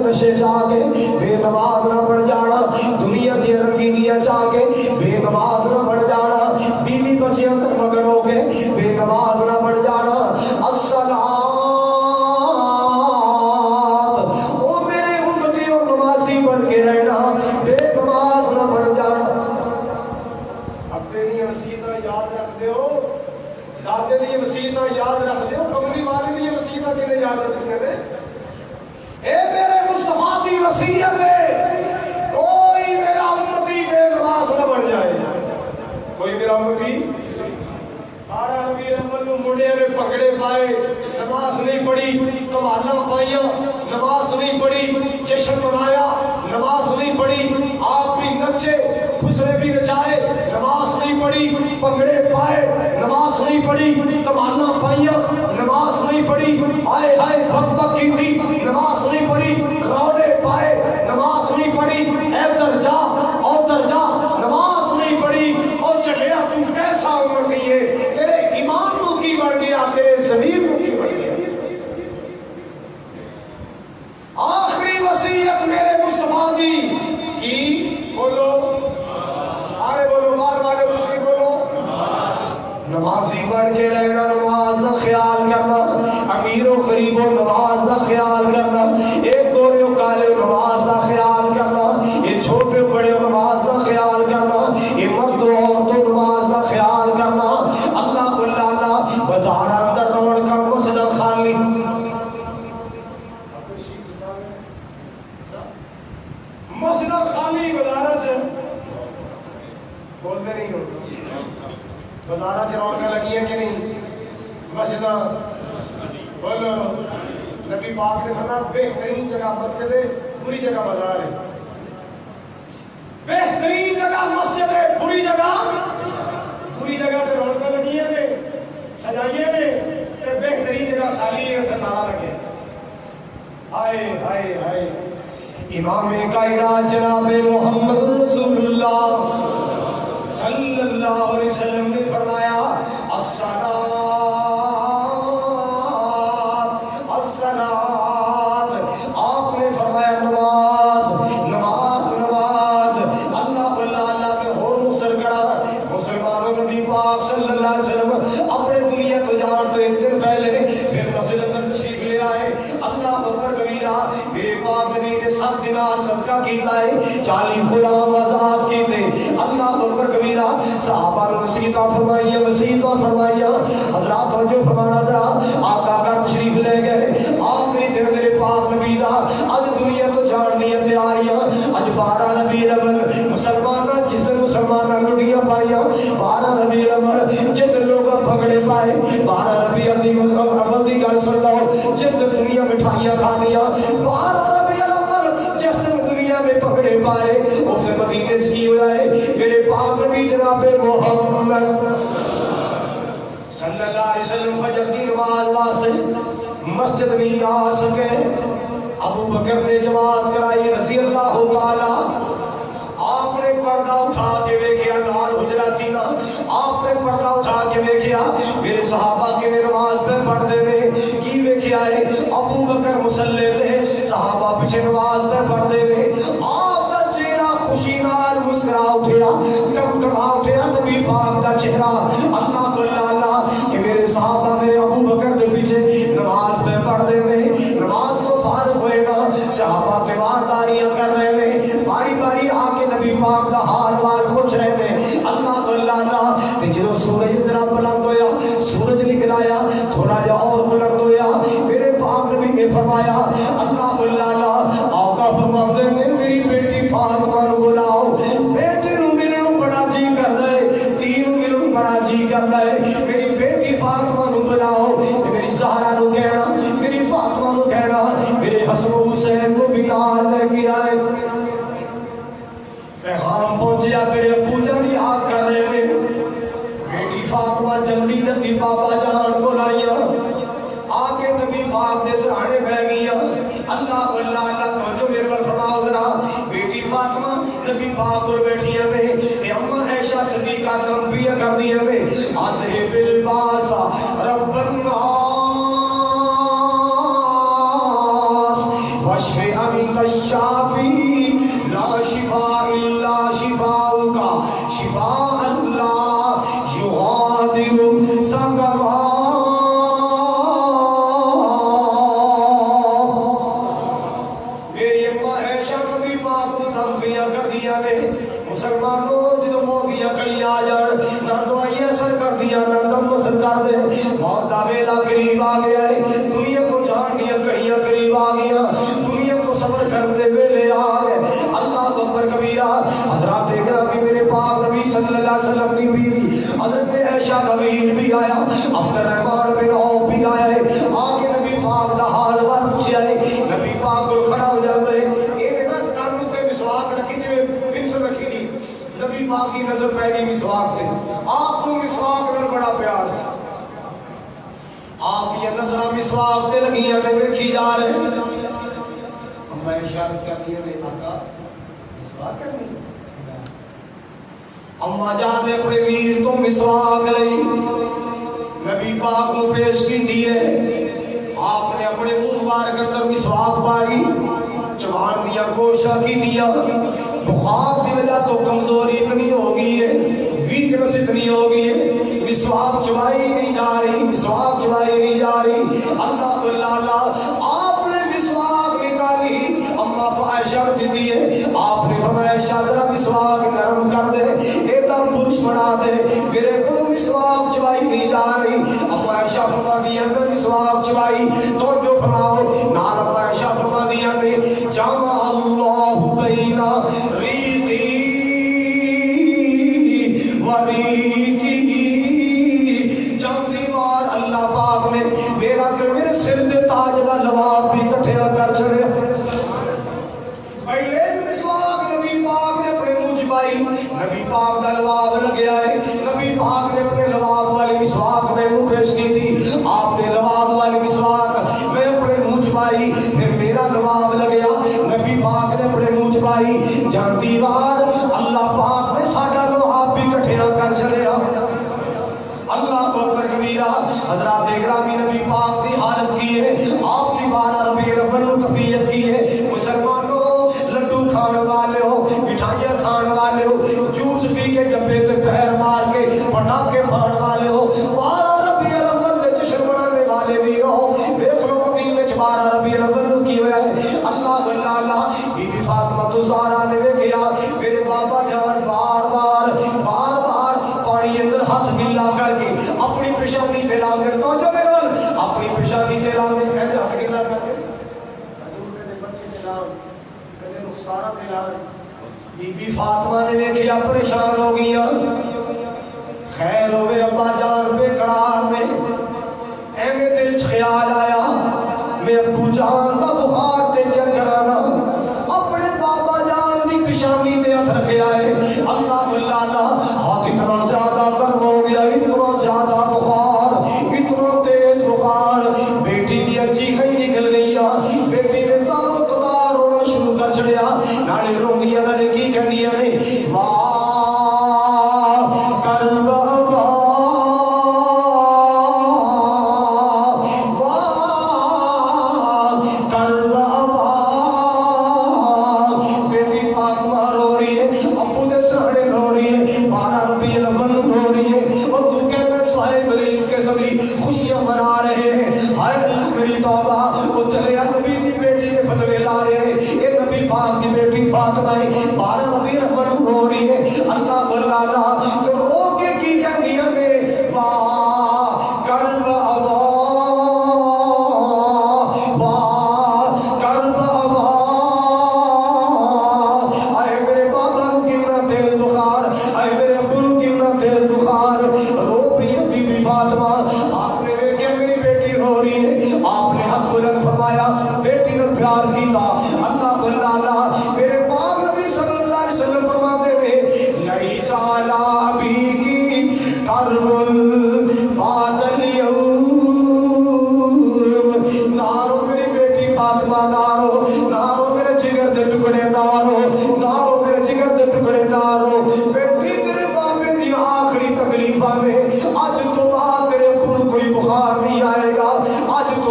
نشے چاہ کے بے نماز نہ بڑھ جانا دنیا دی رنگینیاں چاہ کے بے نماز نہ بڑھ جانا بیوی بچے اندر مگن ہو کے بے نماز نہ بڑھ جانا الصلاۃ او میرے امتی اور نمازی بن کے رہنا بے نماز نہ بڑھ جانا اپنے لیے وصیتاں یاد رکھ دیو دادے دی وصیتاں یاد رکھ دیو کمری والے دی وصیتاں کنے یاد رکھنیاں نے اے میرے مصطفیٰ کی وصیت ہے کوئی میرا امتی بے نماز نہ بن جائے کوئی میرا امتی 12 ربیع الاول کو منڈے نے پکڑے پائے نماز نہیں پڑھی قوالیاں پائیاں نماز نہیں پڑھی جشن منایا نماز نہیں پڑھی آپ بھی نچے خسرے بھی نچائے نماز نہیں پڑھی پکڑے پائے نماز نہیں پڑھی قوالیاں پائیاں نماز نہیں پڑھی ہائے ہائے بک بک کی تھی نماز نہیں پڑھی رونے پائے نماز نہیں پڑھی ادھر جا ادھر جا نماز نہیں پڑھی اور چلیا تو کیسا امتی ہے تیرے ایمان نو کی بڑھ گیا تیرے ضمیر نو کی بڑھ گیا آخری وصیت میرے مصطفیٰ کی بولو سارے بولو بار والے دوسری بولو نمازی بن کے رہنا نماز کا خیال کرنا امیر و غریب و نماز کا خیال کرنا ایک گورے و کالے و نماز کا خیال کرنا یہ چھوٹے بڑے و نماز کا خیال کرنا یہ مرد و عورتوں نماز کا خیال کرنا اللہ اللہ بازار اندر روڑ کا مسجد خالی مسجد خالی بازار سے بولتے نہیں ہو بازار سے روڑ لگی ہے کہ نہیں مسجد بولو نبی پاک نے فرمایا بہترین جگہ مسجد ہے بری جگہ بازار ہے بہترین جگہ مسجد ہے بری جگہ سے رونقاں لگی ہیں نے سجائیے نے کہ بہترین جگہ خالی ہے اسے تالا لگے ہائے ہائے ہائے امام کائنات جناب محمد رسول اللہ صلی اللہ علیہ وسلم نے فرمایا الصلاۃ آپ نے فرمایا نماز نماز نماز اللہ اللہ کے اور مختصر کرا مسلمانوں نبی پاک صلی اللہ علیہ وسلم اپنے دنیا تو جان تو ایک دن پہلے پھر مسجد اندر تشریف لے آئے اللہ اکبر کبیرہ میرے پاک نبی نے 7 دینار صدقہ کیتا ہے 40 غلام آزاد کیتے اللہ اکبر کبیرہ صحابہ نے وصیتاں فرمائیاں حضرات توجہ فرمانا ذرا آقا گھر تشریف لے گئے آخری دن میرے پاک نبی دا اج دنیا تو جان دی تیاریاں اج 12 ربیع الاول مسلماناں جس دن مسلماناں لڑیاں پائیاں 12 ربیع الاول جس لوگ پگڑے پائے 12 ربیع الاول دی گل سن لو جس دن دنیا مٹھائیاں کھا لیا 12 ربیع الاول جس دن دنیا میں پگڑے پائے اس مدینے کی ہوا ہے میرے پاک نبی جناب محمد صلی اللہ علیہ وسلم فجر کی نماز واسطے مسجد نہیں آ سکے. ابو بکر نے جماعت کرائی رضی اللہ تعالی. آپ نے پردہ اٹھا کے ویکھیا نال حجرہ سی نا, آپ نے پردہ اٹھا کے ویکھیا میرے صحابہ کے نماز پہ پڑھدے نے. کی ویکھیا ہے ابو بکر مصلی تے صحابہ پیچھے نماز پہ پڑھدے نے. آپ دا چہرہ خوشی نال مسکرا اٹھیا, ٹمٹما اٹھیا نبی پاک دا چہرہ. اللہ کو اللہ کہ میرے صحابہ میرے ابو بکر دے پیچھے نماز پہ پڑھدے نے. نماز تو فارغ ہوئے نا, صحابہ تیوارداریاں کر رہے نے, باری باری آ کے نبی پاک دا حال وال پوچھ رہے نے. اللہ کو اللہ تے جدوں سورج ذرا بلند ہویا, سورج نکل آیا تھوڑا جا اور بلند ہویا, میرے پاک نبی نے فرمایا اللہ کو اللہ آقا فرماندے نے میری بیٹی فاطمہ نو بلاؤ. بیٹی نو ملن بڑا جی کردا ہے, تین ملن بڑا جی کردا ہے, میری بیٹی فاطمہ نو بلاؤ. میری زہرا نو کہنا, میری فاطمہ نو کہنا میرے حسن و حسین کو بھی نال لے کے آئے. پیغام پہنچیا تیرے ابو جان یاد کر رہے نے. بیٹی فاطمہ جلدی جلدی بابا جان کو لائیا, آگے نبی پاک نے سرانے بہ گیا. اللہ اللہ اللہ توجہ میرے پر فرماؤ ذرا. بیٹی فاطمہ نبی پاک کو بیٹھیاں نے, کہ اماں عائشہ صدیقہ تنبیہ کر دیا نے اذهب الباس رب الناس واشف انت الشافی لا شفاء الا شفاؤک شفاء لا یغادر سقما. مسلمانوں جدو موتیاں کڑی آ جان نہ دوائی اثر کر دیا نہ دم اثر کر دے. موت دا ویلا قریب آ گیا ہے, دنیا کو جان دیا کڑیاں قریب آ گیا, دنیا کو صبر کر دے ویلے آ گئے. اللہ اکبر کبیرہ. حضرات گرامی میرے پاک نبی صلی اللہ علیہ وسلم کی بیوی حضرت عائشہ کا ویر بھی آیا, عبد الرحمن بن عوف بھی آیا ہے. آگے نبی پاک دا حال وال پوچھا ہے, نبی پاک کو کھڑا ہو جاتا ہے. یہ نا کانوں تے مسواک رکھی جویں پنسل رکھی دی, نبی پاک کی نظر پہ گئی مسواک تے. آپ کو مسواک نال بڑا پیار سی, آپ کی نظر مسواک تے لگیاں نے ویکھی جا رہے. ہم میں اشارہ کر دیا نے آقا مسواک کرنی. اماں جان نے اپنے ویر تو مسواک لئی, نبی پاک کو پیش کی تھی ہے. آپ نے اپنے منہ مبارک اندر مسواک پائی, چبان دیا کوشش کی دیا. بخار کی وجہ تو کمزوری اتنی ہو گئی ہے, ویکنس اتنی ہو گئی ہے, مسواک چبائی نہیں جا رہی, مسواک چبائی نہیں جا رہی. اللہ اللہ آپ نے مسواک نکالی, اما عائشہ کو دیتی ہے. آپ نے فرمایا عائشہ ذرا مسواک نرم کر دے, ایک دم برش بنا دے, میرے کو مسواک چبائی نہیں جا رہی. اما عائشہ فرما دیا میں مسواک چبائی تو جو فرماؤ نال. اما عائشہ فرما دیا نے جامع اللہ بین ریقی وریقی, جام دیوار اللہ پاک نے میرا کہ میرے سر دے تاج دا لواب بھی کٹھیا کر چھڑے. پہلے مسواک نبی پاک نے اپنے منہ چبائی, نبی پاک دا لواب لگیا ہے, نبی پاک نے اپنے لواب والی مسواک میں منہ پیش کی تھی. آپ نے لواب والی مسواک میں اپنے منہ چبائی, پھر میرا لواب لگیا, نبی پاک نے اپنے منہ چبائی. جان دیوار اللہ پاک نے ساڈا لواب بھی کٹھیا کر چھڑیا. اللہ اکبر کبیرہ. حضرات گرامی نبی پاک دی حالت کی ہے, آپ کی 12 ربیع الاول کفیت کی ہے. مسلمانوں لڈو کھانے والے ہو, مٹھائیاں کھانے والے ہو, جوس پی کے ڈبے تے پیر مار کے پٹاخے پھاڑنے والے ہو, 12 ربیع الاول میں جشن منانے والے بھی ہو. دیکھ لو مدینے میں 12 ربیع الاول کی ہوا ہے. اللہ اللہ اللہ بی بی فاطمہ الزہرا نے ویکھیا میرے بابا جان بار بار پانی اندر ہاتھ گلا کر کے اپنی پیشانی تے لا کے, تو جو میرے اپنی پیشانی تے لا کے کہتے ہاتھ گلا کر کے حضور دے بچے تے لا کدے رخسارا تے لا. بی بی فاطمہ نے ویکھیا پریشان ہو گئی. خیر ہوئے ابا جان بے قرار میں ایویں دل چ خیال آیا میں ابو جان دا بخار تے چیک کرانا. اپنے بابا جان دی پیشانی تے ہاتھ رکھیا ہے. اللہ اللہ ہاتھ اتنا زیادہ گرم ہو گیا, اتنا زیادہ بخار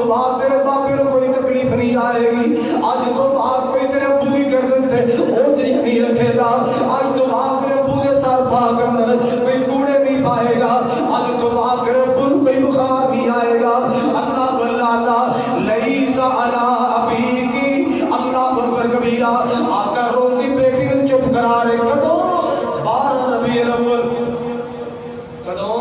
بعد تیرے باپے کو کوئی تکلیف نہیں آئے گی، اج تو بعد کوئی تیرے ابو دی گردن تے اوجھ نہیں رکھے گا، اج تو بعد تیرے ابو دے سر پاک اندر کوئی کوڑے نہیں پائے گا، اج تو بعد تیرے ابو کو کوئی بخار نہیں آئے گا۔ اللہ واللہ لیس علی ابیکی، اللہ اکبر کبیرہ۔ آقا روندی بیٹی نے چپ کرا رہے کدوں 12 ربیع الاول، کدوں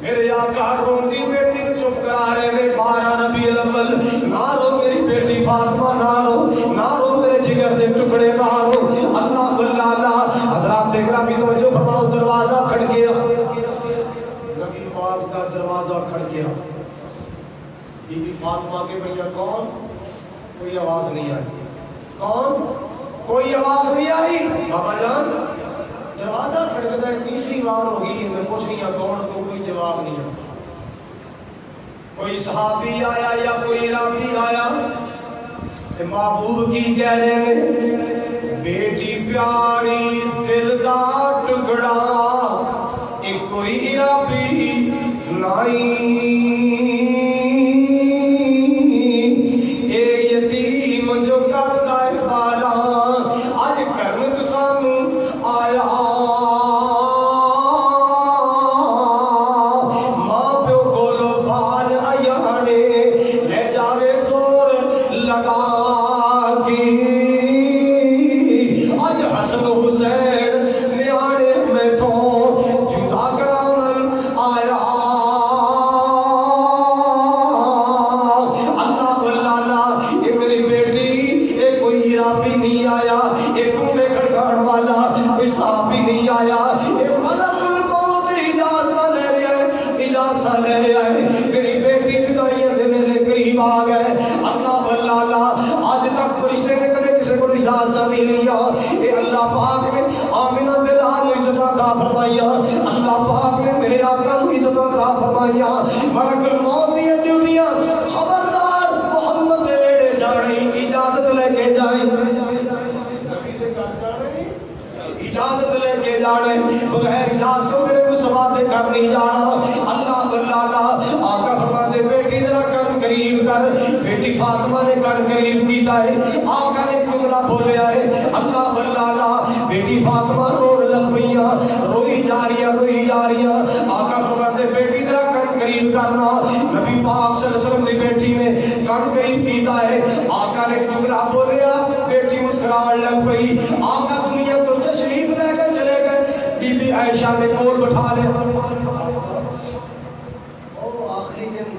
میرے آقا روندی بیٹی نے چپ کرا رہے نے 12 ربیع الاول۔ نہ رو میری بیٹی فاطمہ، نہ رو، نہ رو میرے جگر دے ٹکڑے، نہ رو۔ اللہ واللہ حضرات گرامی توجہ فرماؤ، دروازہ کھڑ گیا، نبی پاک کا دروازہ کھڑ گیا۔ بی بی فاطمہ کے بھیا کون؟ کوئی آواز نہیں آئی، کون؟ کوئی آواز نہیں آئی۔ بابا جان دروازہ کھڑکتا ہے، تیسری بار ہوگی، میں پوچھ رہی ہوں کون، تو کوئی جواب نہیں ہے۔ کوئی صحابی آیا یا کوئی رابی آیا، محبوب کی کہہ رہے ہیں بیٹی پیاری دل دا ٹکڑا، ایک کوئی رابی نہیں، اے یتیم جو کردا ہے بالا، اج کرن تو سانو آیا، ماں پیو کولو بال ایانے لے جاوے زور لگا کے، اج حسن حسین نیانے میں تو جدا کراون آیا۔ اللہ واللہ یہ میری بیٹی، یہ کوئی رابی نہیں آیا، یہ کنبے کھڑکان والا کوئی صحابی نہیں آیا، یہ ملک الموت اجازت لے رہا ہے، اجازت لے رہا ہے۔ میری بیٹی جدائیاں دے میرے قریب آ گئے۔ اللہ واللہ آج تک فرشتے نے کبھی کسی کو اجازت نہیں لیا، اے اللہ پاک نے آمنہ دلال کو عزت عطا فرمایا، اللہ پاک نے میرے آقا کو عزت عطا فرمایا۔ ملک الموت دی ڈیوٹیاں خبردار محمد دے نیڑے جانے اجازت لے کے جائیں، نبی دے گھر جانے اجازت لے کے جانے، بغیر اجازت تو میرے مصطفیٰ دے گھر نہیں جانا۔ اللہ واللہ آقا فرماتے بیٹی ذرا کن قریب کر، بیٹی فاطمہ نے کن قریب کیتا ہے، آقا نے جملہ بولیا ہے۔ اللہ واللہ بیٹی فاطمہ روڑ لگ پئیاں، روئی جا رہی، آقا فرماتے بیٹی ذرا کن قریب کرنا، نبی پاک صلی اللہ علیہ وسلم کی بیٹی نے کن قریب کیتا ہے، آقا نے جملہ بولیا، بیٹی مسکران لگ پئی۔ آقا دنیا تو تشریف لے کر چلے گئے، بی بی عائشہ نے کول بٹھا لیا، آخری دن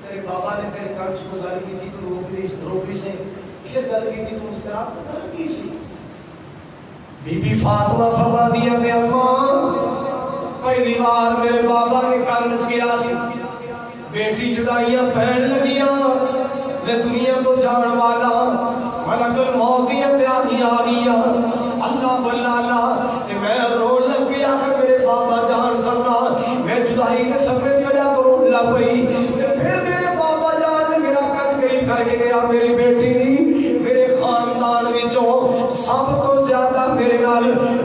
تیرے بابا نے تیرے کنچ کو گل کی تھی، تو روپی سے پھر گل کی تھی، تو مسکرا گل کی سی۔ بی بی فاطمہ فرما دیا میں اماں پہلی بار میرے بابا نے کنچ گیا سی، بیٹی جدائیاں پہن لگیاں، میں دنیا تو جان والا، ملک الموت دی انتہائی آ گیا۔ اللہ واللہ کہ میں رو لگ گیا کہ میرے بابا جان سننا، میں جدائی کے سفر کی وجہ تو رو لگ گئی، پھر میرے بابا جان نے میرا کن قریب کر کے گیا، میری بیٹی میرے خاندان وچوں سب تو زیادہ میرے نال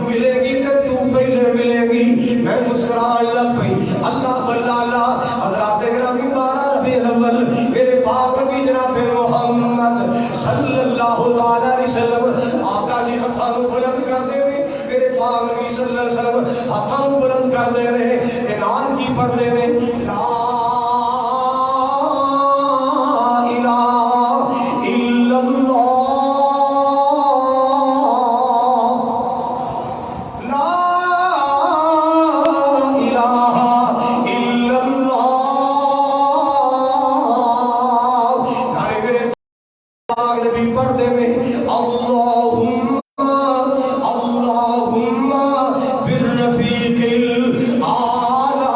ملے گی تے تو پہلے ملے گی، میں مسکران لگ پئی۔ اللہ واللہ حضرات گرامی 12 ربیع الاول میرے پاک نبی جناب محمد صلی اللہ علیہ وسلم آقا جی ہتھاں نوں بلند کر دے رہے، میرے پاک نبی صلی اللہ علیہ وسلم ہتھاں نوں بلند کر دے رہے، تے نال کی پڑھ دے رہے، لا الہ الا اللہ، لا الہ الا اللہ۔ گھر میرے پاک نبی پڑھ دے رہے، اللہم اللہم بالرفیق الاعلی،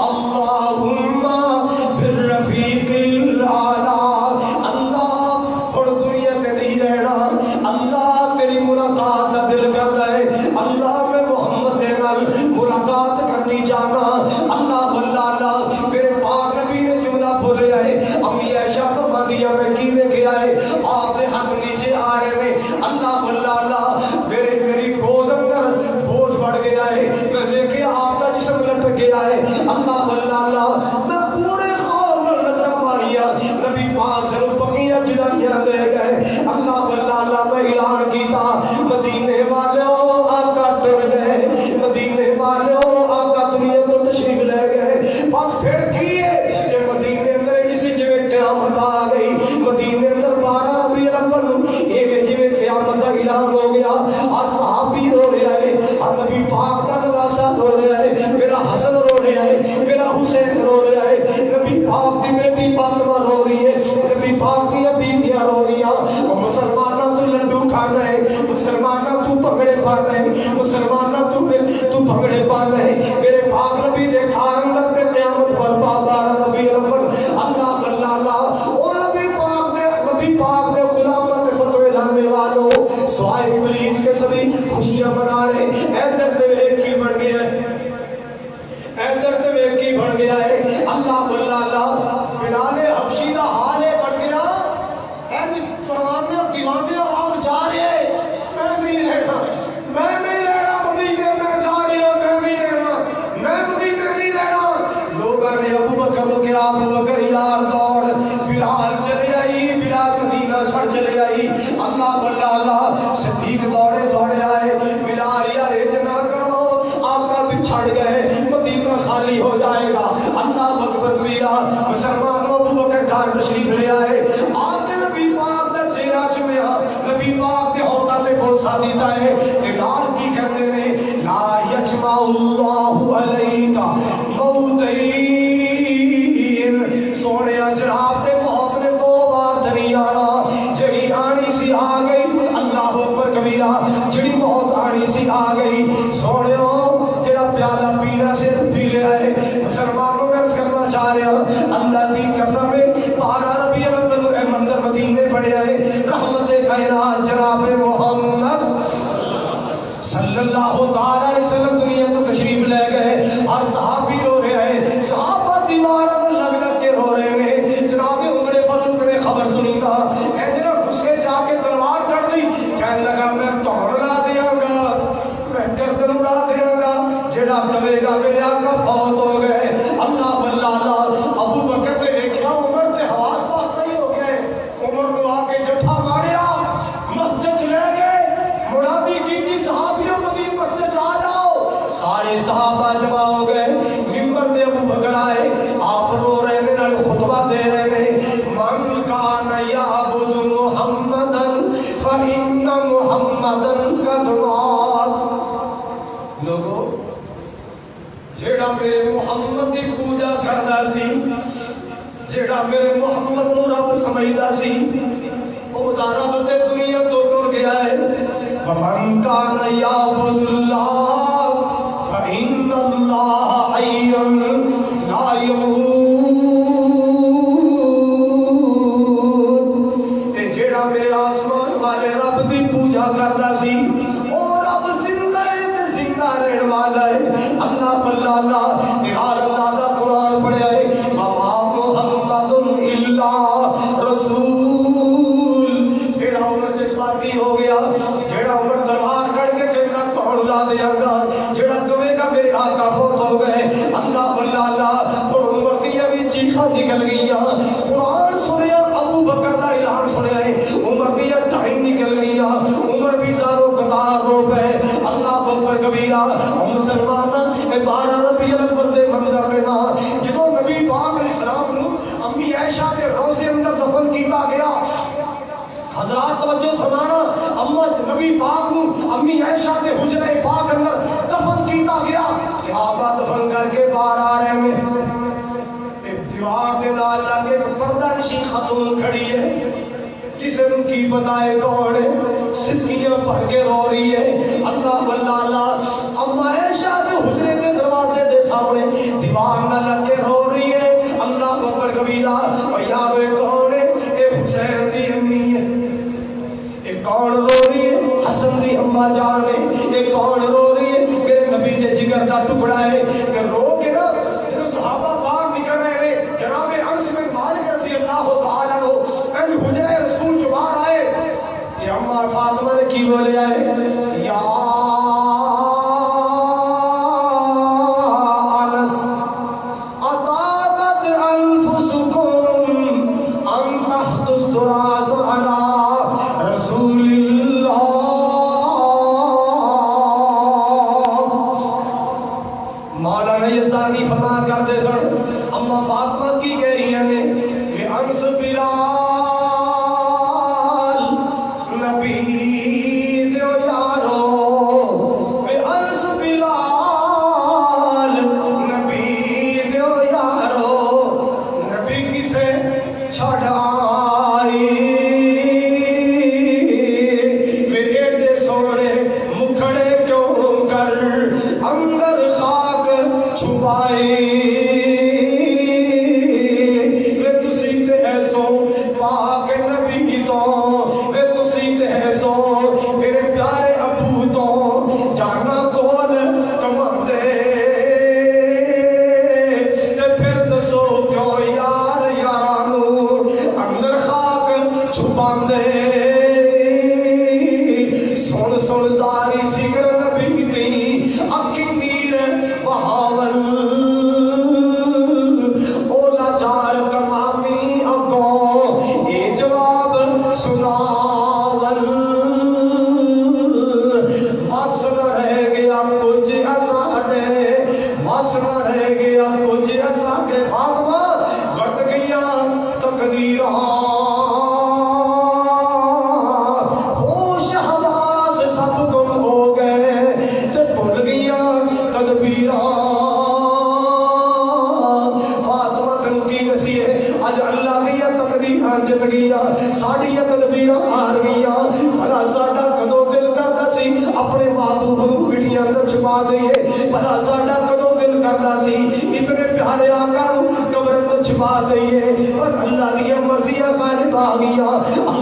اللہم بالرفیق الاعلی۔ اللہ اور دنیا تے نہیں رہنا، اللہ تیری ملاقات کا دل کرتا ہے، اللہ میں محمد دے نال ملاقات کرنی جانا۔ اللہ واللہ میرے پاک نبی نے جملہ بولے ہے، امی عائشہ فرما دیا میں کی ویکھیا اللہ میں پورے خور میں نظر ماریا نبی پاک سے پکیاں جدائیاں لے گئے اللہ میں اعلان کیتا مدینے والوں آقا ٹر گئے مدینے والوں آقا دنیا تو تشریف لے گئے بس پھر کیے کہ مدینے اندر کسی جویں قیامت آ گئی مدینے اندر 12 ربیع الاول یہ جویں قیامت کا اعلان ہو گیا اور صحابی رو رہے ہیں اور نبی پاک کا نواسا رو رہا ہے میرا حسن رو رہا ہے میرا حسین رو رہا ہے نبی پاک کی بیٹی فاطمہ رو رہی ہے نبی پاک کی بیویاں رو رہی ہیں مسلمانوں تو لڈو کھانا ہے مسلمانوں تو پکڑے پانا ہے مسلمانوں تو پکڑے پانا ہے میرے پاک نبی نے کھان لگتے قیامت پر 12 ربیع الاول اللہ اور نبی پاک نے غلامت فتوی لانے والوں سوائے ابلیس کے سبھی خوشیاں منا رہے ایدر تے ایک کی بڑھ گیا ہے ایدر تے ایک کی بڑھ گیا ہے اللہ بلال حبشی کا حال ہے بڑھ گیا ایدر پروانے اور دیوانے آؤ جا رہے ہیں میں نہیں رہنا مدینے میں جا رہے ہیں میں نہیں رہنا میں مدینے نہیں رہنا لوگوں نے ابو بکر کو کیا ابو بکر یار دوڑ بلال چلے آئی بلال مدینہ چھڑ چلے آئی اللہ صدیق دوڑے آئے بلال یار اتنا کرو آقا بھی چھڑ گئے مدینہ خالی ہو جائے گا اللہ اکبر کبیرہ مسلمانوں ابو بکر گھر تشریف لے آئے آقا نبی پاک دا چہرہ چمیا نبی پاک دے ہوتا تے بوسا دیتا ہے اعلان کی کہتے ہیں لا یجمع اللہ علیکا موتین سونے جناب دے موت نے 2 بار دنی آنا جڑی آنی سی آ گئی اللہ اکبر کبیرہ جڑی موت آنی سی آ گئی سونے جڑا پیالہ پینا سے پی لے آئے مسلمانوں میں عرض کرنا چاہ رہے ہیں اللہ کی قسم 12 ربیع الاول اے مندر مدینے پڑے آئے رحمت کائنات جناب محمد صلی اللہ علیہ وسلم دنیا تو تشریف لے گئے اور صحابی رو رہے ہیں صحابہ دیواروں میں لگ کے رو رہے ہیں جناب عمر فاروق نے خبر سنی تھا اے جناب غصے جا کے تلوار کر لی کہنے لگا میں توڑ لا دیا گا میں گردن اڑا دیا گا جڑا کہے گا میرے آقا فوت ہو گئے اللہ ابو بکر نے دیکھا عمر تے حواس پاس ہی ہو گئے عمر کو آ کے جٹھا ماریا مسجد لے گئے منادی کی تھی صحابیوں مدین مسجد آ جاؤ سارے صحابہ جمع ہو گئے ممبر تے ابو بکر آئے آپ رو رہے ہیں نال خطبہ دے رہے ہیں من کان یعبد محمدا فإن محمدا قد مات لوگو جیڑا میرے محمد دی پوجا کردا سی جیڑا میرے محمد نو رب سمجھدا سی او دا رب تے دنیا تو ٹر گیا ہے ومن کان یعبد اللہ فإن اللہ حی لا یموت تے جیڑا میرے آسمان والے رب دی پوجا کردا سی او رب زندہ ہے زندہ رہن والا ہے اللہ نگار اللہ دا قرآن پڑھے آئے وما محمد الا رسول جیڑا عمر جذباتی ہو گیا جیڑا عمر تلوار کڑ کے کہنا توڑ لا دیا گا جیڑا تمہیں کا میرے آقا فوت ہو گئے اللہ اور عمر دیا بھی چیخا نکل گئیاں قرآن سنیا ابو بکر دا اعلان سنیا ہے عمر دیا ٹائم نکل گئیاں عمر بھی زارو قطار رو پہ اللہ اکبر کبیرہ مسلمانہ 12 ربیع الاول دے منظر میں نا جدو نبی پاک علیہ السلام نو امی عائشہ کے روضے اندر دفن کیتا گیا حضرات توجہ فرمانا اما نبی پاک نو امی عائشہ کے حجرہ پاک اندر دفن کیتا گیا صحابہ دفن کر کے باہر آ رہے ہیں دیوار دے نال لگے ایک پردہ نشین خاتون کھڑی ہے کسے نو کی بتائے کون ہے سسکیاں پڑھ کے رو رہی ہے اللہ اما عائشہ کے حجرے کے دروازے دے سامنے دیوار نہ لگ کے رو رہی ہے اللہ اکبر کبیرہ اور یاد ہے کون ہے اے حسین دی امی ہے اے کون رو رہی ہے حسن دی اما جان ہے اے کون رو رہی ہے میرے نبی دے جگر دا ٹکڑا ہے کہ رو کے نا جب صحابہ باہر نکل رہے ہیں جناب انس بن مالک رضی اللہ تعالیٰ عنہ اینڈ حجرہ رسول جو باہر آئے یہ اما فاطمہ نے کی بولے آئے یا انس عطا اما فاطمہ کی کہہ رہی ہیں انس بلال نبی دیو یارو انس بلال نبی دیو یارو نبی کسے چھڑ آئی ایڈے سونے مکھڑے کیوں کر اندر خاک چھپائی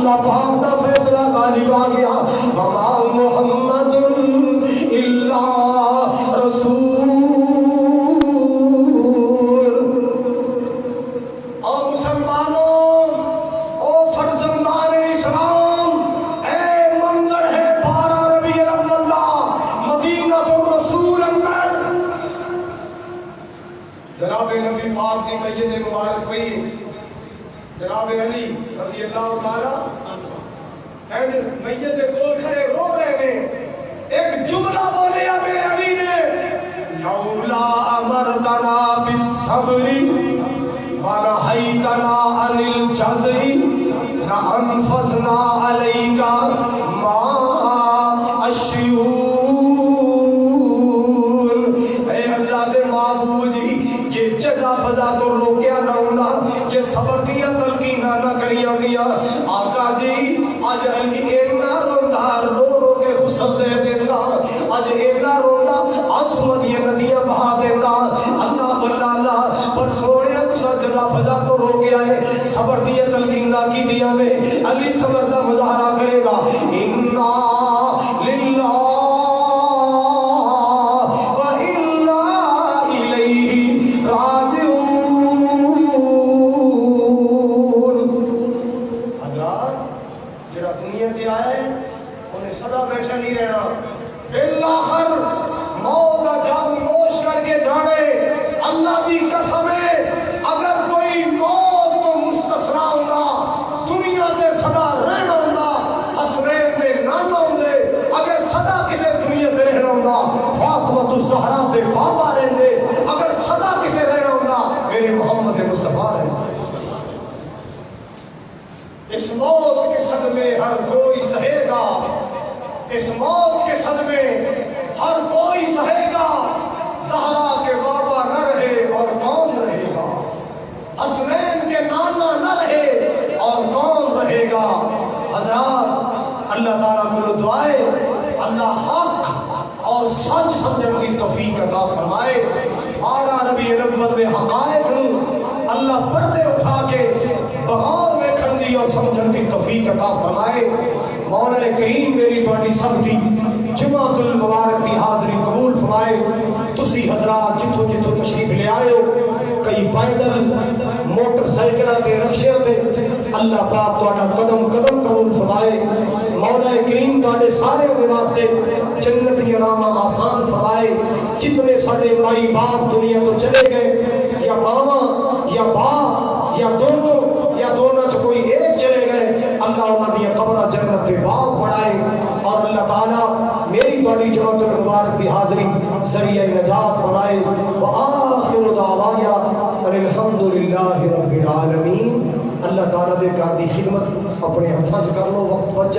اللہ پاک دا فیصلہ غالب آ گیا وما محمد الا رسول او مسلمانوں او فرزندان اسلام اے منظر ہے 12 ربیع الاول مدینہ الرسول اندر جناب نبی پاک دی میت مبارک پئی جناب علی رضی اللہ تعالی میت کے کول کھڑے رو رہے ہیں ایک جملہ بولے میرے علی نے لولا امرتنا بالصبر ونہیتنا عن الجزع لانفذنا علیک ما الشیون اے اللہ دے معبود جی یہ جزا فضا تو روکیا نہ ہونا کہ صبر دیا تلقینہ نہ کریاں گیا آقا جی آج علی اینا روندہ رو رو کے غسل دے دیندہ آج اینا روندہ آنسو دیئے ندیاں بہا دیندہ اللہ اللہ پر سوڑے کسا جزا فضا تو رو کے آئے صبر دیا تلقینہ کی دیا میں علی صبر دا مظاہرہ کرے گا اِنَّا لِلَّهِ زہرا دے بابا رہندے اگر صدا کسے رہنا ہونا میرے محمد مصطفیٰ رہے اس موت کے صدمے ہر کوئی سہے گا اس موت کے صدمے ہر کوئی سہے گا زہرا کے بابا نہ رہے اور کون رہے گا حسنین کے نانا نہ رہے اور کون رہے گا حضرات اللہ تعالیٰ کو دعائے اللہ حق اور سچ سمجھن کی توفیق عطا فرمائے 12 ربیع الاول میں حقائق نو اللہ پردے اٹھا کے بغور میں کھڑی اور سمجھن کی توفیق عطا فرمائے مولا کریم میری تواڈی سب دی جمعۃ المبارک دی حاضری قبول فرمائے تسی حضرات جتھوں جتھوں تشریف لے آئے ہو کئی پیدل موٹر سائیکلاں تے رکشے تے اللہ پاک تواڈا قدم قدم قبول فرمائے مولا کریم تواڈے سارے دے واسطے جنتی انعام آسان فرمائے جتنے سارے مائی باپ دنیا تو چلے گئے یا ماما یا باپ یا دونوں چ کوئی ایک چلے گئے اللہ انہاں دی قبرہ جنت دے باغ بنائے اور اللہ تعالیٰ میری تواڈی جمعۃ المبارک دی حاضری ذریعہ نجات بنائے وآخر دعوانا ان الحمد رب العالمین۔ اللہ تعالیٰ دے گھر دی خدمت اپنے ہاتھاں 'چ کر لو، وقت بچ جائے۔